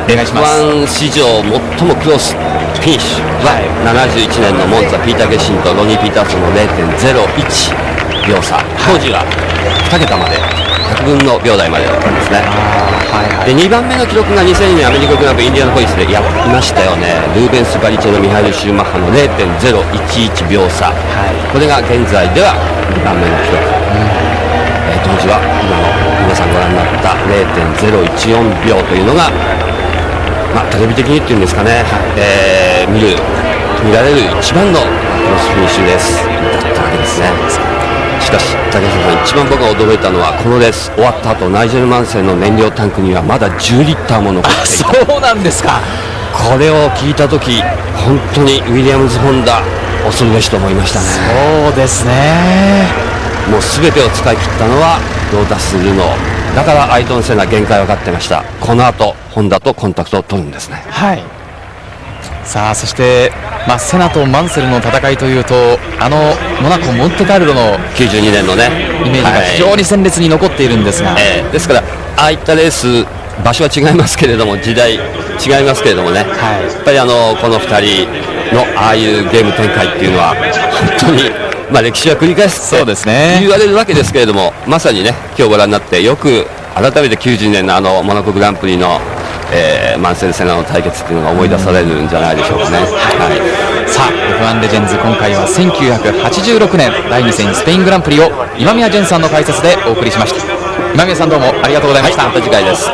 お願いします。F1 史上最もクロスフィニッシュは71年のモンツァ、ピーター・ゲシンとロニー・ピーターソンの 0.01 秒差、当時は2桁まで100分の秒台までだったんですね。で2番目の記録が2002年アメリカグランプリインディアナポリスでやりましたよね。ルーベンス・バリチェのミハイル・シューマッハの 0.011 秒差、これが現在では2番目の記録。当時は今の皆さんご覧になった 0.014 秒というのが、テレビ的にっていうんですかね、見られる一番のクロスフィニッシュレースだったわけですね。しかし竹下さん、一番僕が驚いたのはこのレース終わった後、ナイジェル・マンセルの燃料タンクにはまだ10リッターも残っていた。そうなんですか。これを聞いた時、本当にウィリアムズ・ホンダ恐るべしと思いましたね。そうですね。もう全てを使い切ったのはロータス・ルノーだから。アイトン・セナ限界分かってました。この後ホンダとコンタクトを取るんですね。さあそして、セナとマンセルの戦いというと、モナコ・モンテカルロの92年のねイメージが非常に鮮烈に残っているんですが、ですからああいったレース、場所は違いますけれども、時代違いますけれどもね、やっぱりこの2人のああいうゲーム展開っていうのは本当に歴史は繰り返すって言われるわけですけれども、まさにね今日ご覧になってよく改めて92年のモナコグランプリの、マンセル・セナの対決っていうのが思い出されるんじゃないでしょうかね。さあ F1 レジェンズ、今回は1986年第2戦スペイングランプリを今宮淳さんの解説でお送りしました。今宮さん、どうもありがとうございました。また次回です。